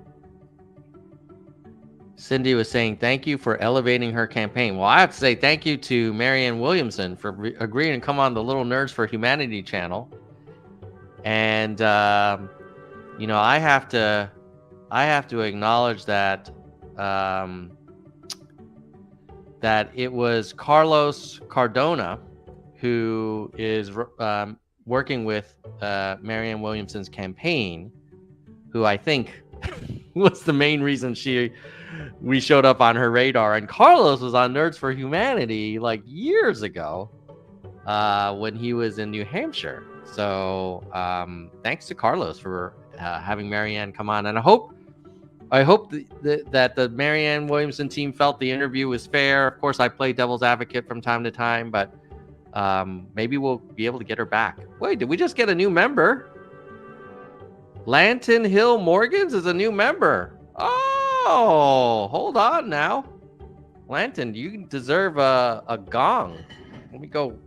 Cindy was saying, thank you for elevating her campaign. Well, I have to say thank you to Marianne Williamson for agreeing to come on the Little Nerds for Humanity channel. And, I have to acknowledge that, that it was Carlos Cardona who is working with Marianne Williamson's campaign, who I think was the main reason we showed up on her radar. And Carlos was on Nerds for Humanity like years ago when he was in New Hampshire. So thanks to Carlos for having Marianne come on. And I hope that the Marianne Williamson team felt the interview was fair. Of course, I play devil's advocate from time to time, but maybe we'll be able to get her back. Wait, did we just get a new member? Lanton Hill Morgans is a new member. Oh, hold on now. Lanton, you deserve a gong. Let me go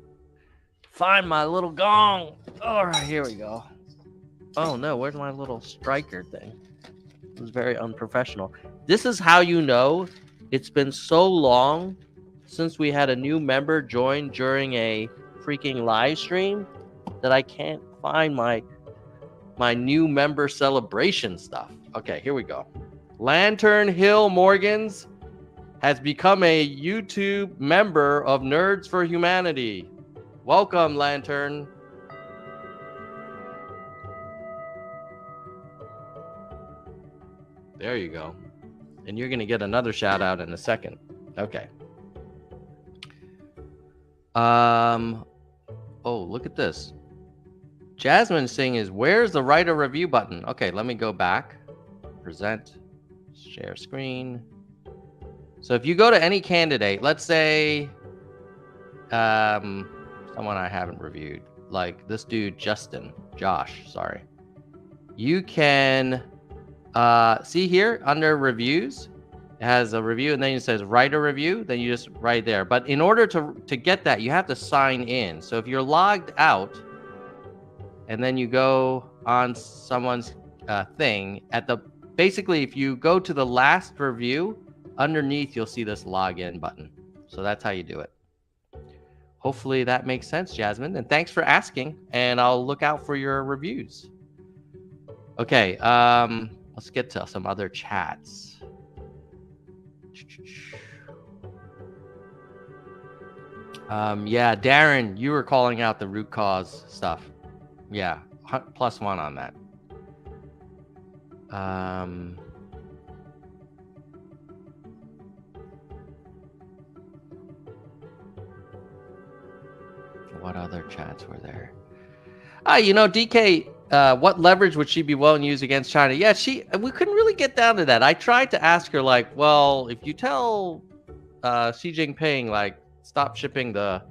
find my little gong. All right, here we go. Oh no, where's my little striker thing? It was very unprofessional. This is how you know it's been so long since we had a new member join during a freaking live stream that I can't find my new member celebration stuff. Okay, here we go. Lantern Hill Morgans has become a YouTube member of Nerds for Humanity. Welcome, Lantern. There you go. And you're going to get another shout out in a second. Okay. Oh, look at this. Jasmine saying is, where's the write a review button? Okay, let me go back. Present. Share screen. So if you go to any candidate, let's say someone I haven't reviewed, like this dude, Josh, sorry. You can see here under reviews, it has a review and then it says write a review, then you just write there. But in order to get that, you have to sign in. So if you're logged out and then you go on someone's thing basically, if you go to the last review, underneath, you'll see this login button. So that's how you do it. Hopefully that makes sense, Jasmine. And thanks for asking. And I'll look out for your reviews. Okay, let's get to some other chats. Yeah, Darren, you were calling out the root cause stuff. Yeah, +1 on that. What other chats were there? DK, what leverage would she be willing to use against China? Yeah, we couldn't really get down to that. I tried to ask her, like, well, if you tell Xi Jinping, like, stop shipping the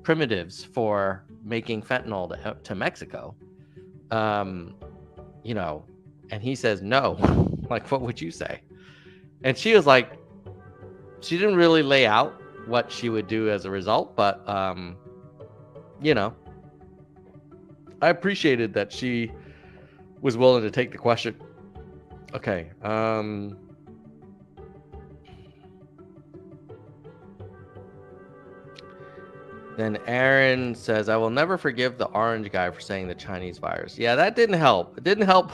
primitives for making fentanyl to Mexico, and he says no, like, what would you say? And she was like, she didn't really lay out what she would do as a result, but I appreciated that she was willing to take the question. Okay. Then Aaron says, I will never forgive the orange guy for saying the Chinese virus. Yeah, that didn't help. It didn't help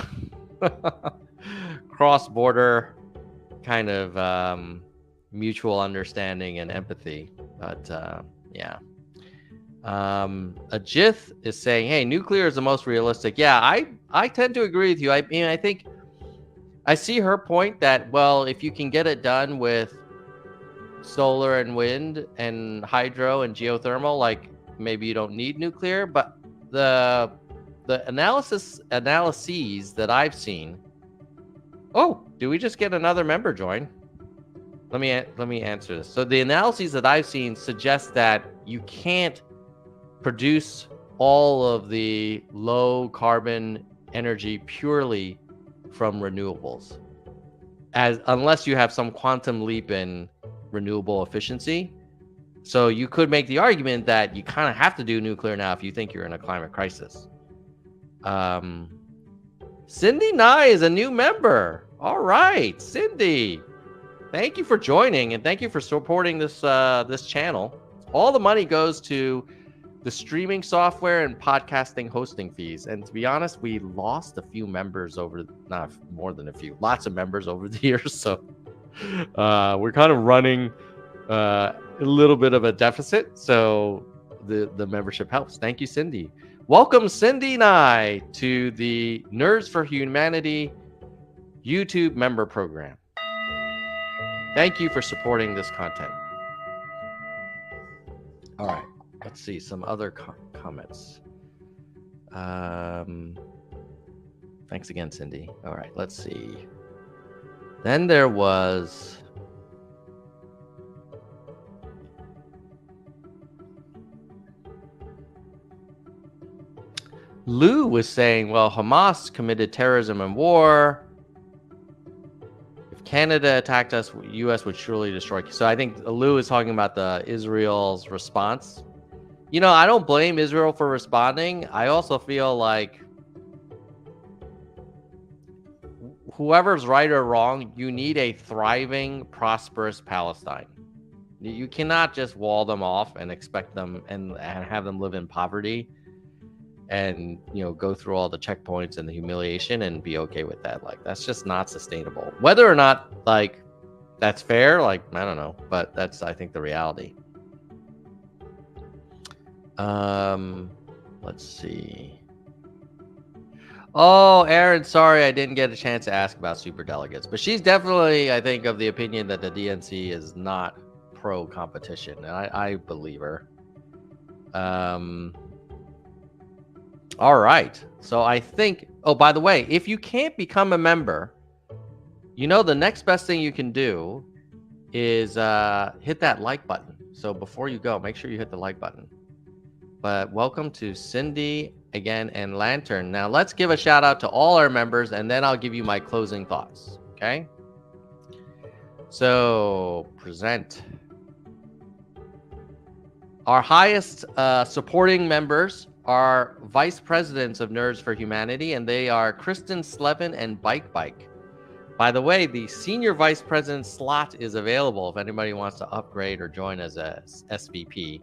cross-border kind of mutual understanding and empathy. But yeah. Ajith is saying, hey, nuclear is the most realistic. Yeah, I tend to agree with you. I mean, I think I see her point that, well, if you can get it done with solar and wind and hydro and geothermal, like, maybe you don't need nuclear. But the analyses that I've seen. Oh, do we just get another member join? Let me answer this. So the analyses that I've seen suggest that you can't produce all of the low carbon energy purely from renewables, unless you have some quantum leap in renewable efficiency. So you could make the argument that you kind of have to do nuclear now if you think you're in a climate crisis. Cindy Nye is a new member. All right, Cindy, thank you for joining, and thank you for supporting this channel. All the money goes to the streaming software and podcasting hosting fees. And to be honest, we lost a few members not more than a few, lots of members over the years. So we're kind of running a little bit of a deficit. So the membership helps. Thank you, Cindy. Welcome, Cindy Nye, to the Nerds for Humanity YouTube member program. Thank you for supporting this content. All right. Let's see some other comments. Thanks again, Cindy. All right, let's see. Then there was Lou was saying, well, Hamas committed terrorism and war. If Canada attacked us, U.S. would surely destroy. So I think Lou is talking about Israel's response. I don't blame Israel for responding. I also feel like whoever's right or wrong, you need a thriving, prosperous Palestine. You cannot just wall them off and expect them and have them live in poverty and, go through all the checkpoints and the humiliation and be okay with that. Like, that's just not sustainable. Whether or not, like, that's fair, like, I don't know, but that's, I think, the reality. Let's see. Oh, Aaron, sorry I didn't get a chance to ask about super delegates, but she's definitely, I think, of the opinion that the DNC is not pro competition, and I believe her. All right. So I think, oh, by the way, if you can't become a member, the next best thing you can do is hit that like button. So before you go, make sure you hit the like button. But welcome to Cindy again and Lantern. Now let's give a shout out to all our members, and then I'll give you my closing thoughts. Okay. So present our highest supporting members are vice presidents of Nerds for Humanity, and they are Kristen Slevin and Bike. By the way, the senior vice president slot is available if anybody wants to upgrade or join as a SVP.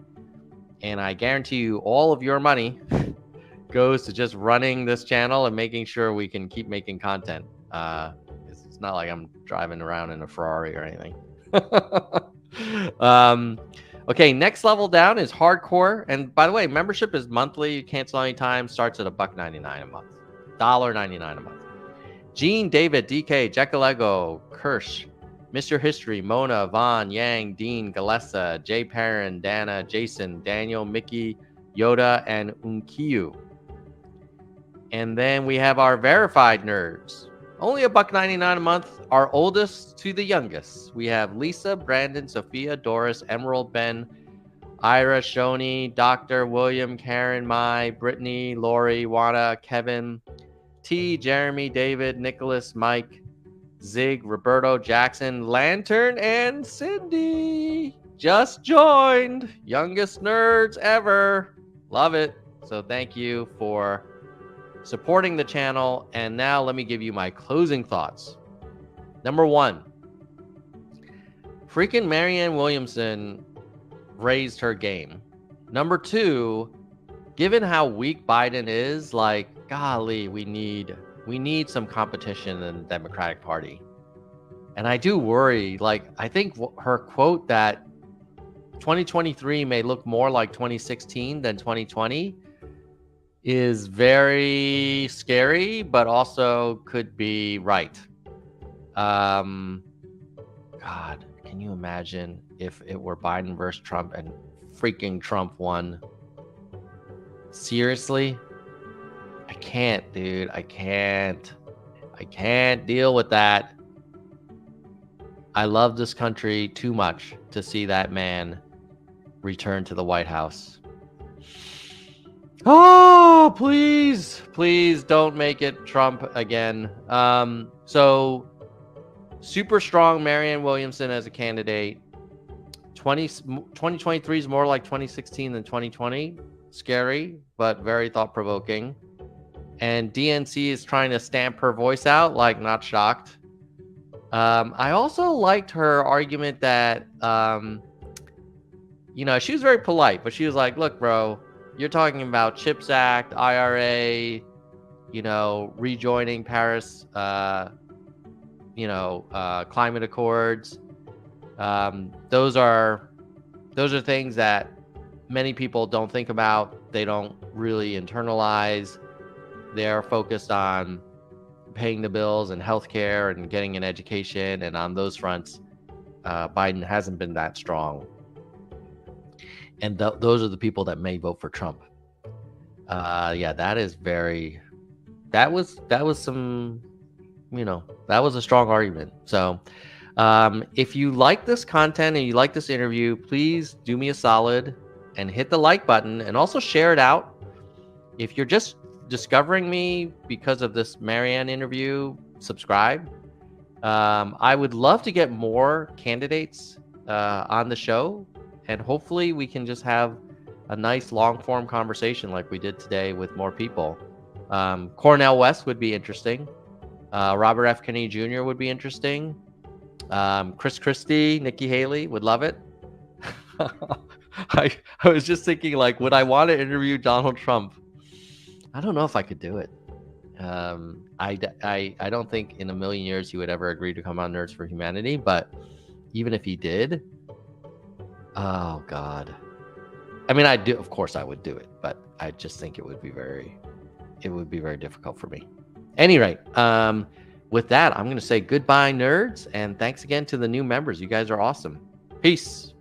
And I guarantee you all of your money goes to just running this channel and making sure we can keep making content. It's not like I'm driving around in a Ferrari or anything. Okay, next level down is hardcore. And by the way, membership is monthly. You cancel anytime. Starts at $1.99 a month. $1.99 a month. Gene, David, DK, Jackalego, Kirsch, Mr. History, Mona, Vaughn, Yang, Dean, Galessa, Jay Perrin, Dana, Jason, Daniel, Mickey, Yoda, and Unkiyu. And then we have our verified nerds. Only $1.99 a month. Our oldest to the youngest. We have Lisa, Brandon, Sophia, Doris, Emerald, Ben, Ira, Shoni, Dr. William, Karen, Mai, Brittany, Lori, Wanda, Kevin, T, Jeremy, David, Nicholas, Mike, Zig, Roberto, Jackson, Lantern, and Cindy. Just joined. Youngest nerds ever. Love it. So thank you for supporting the channel. And now let me give you my closing thoughts. Number one, freaking Marianne Williamson raised her game. Number two, given how weak Biden is, like, golly, we need some competition in the Democratic Party. And I do worry, like, I think her quote that 2023 may look more like 2016 than 2020 is very scary, but also could be right. God, can you imagine if it were Biden versus Trump and freaking Trump won? Seriously? I can't, dude. I can't deal with that. I love this country too much to see that man return to the White House. Oh, please don't make it Trump again. So super strong Marianne Williamson as a candidate. 2023 is more like 2016 than 2020. Scary, but very thought-provoking. And DNC is trying to stamp her voice out, like, not shocked. I also liked her argument that, she was very polite, but she was like, look, bro, you're talking about CHIPS Act, IRA, rejoining Paris, climate accords. Those are things that many people don't think about. They don't really internalize. They're focused on paying the bills and healthcare and getting an education. And on those fronts, Biden hasn't been that strong. And those are the people that may vote for Trump. That was some, that was a strong argument. So if you like this content and you like this interview, please do me a solid and hit the like button and also share it out. If you're just discovering me because of this Marianne interview, subscribe. I would love to get more candidates on the show, and hopefully we can just have a nice long form conversation like we did today with more people. Cornel West would be interesting. Robert F. Kennedy Jr. would be interesting. Chris Christie, Nikki Haley would love it. I was just thinking, like, would I want to interview Donald Trump? I don't know if I could do it. I don't think in a million years he would ever agree to come on Nerds for Humanity, but even if he did, oh God. I mean, of course I would do it, but I just think it would be very difficult for me. Any rate, with that, I'm going to say goodbye, nerds, and thanks again to the new members. You guys are awesome. Peace.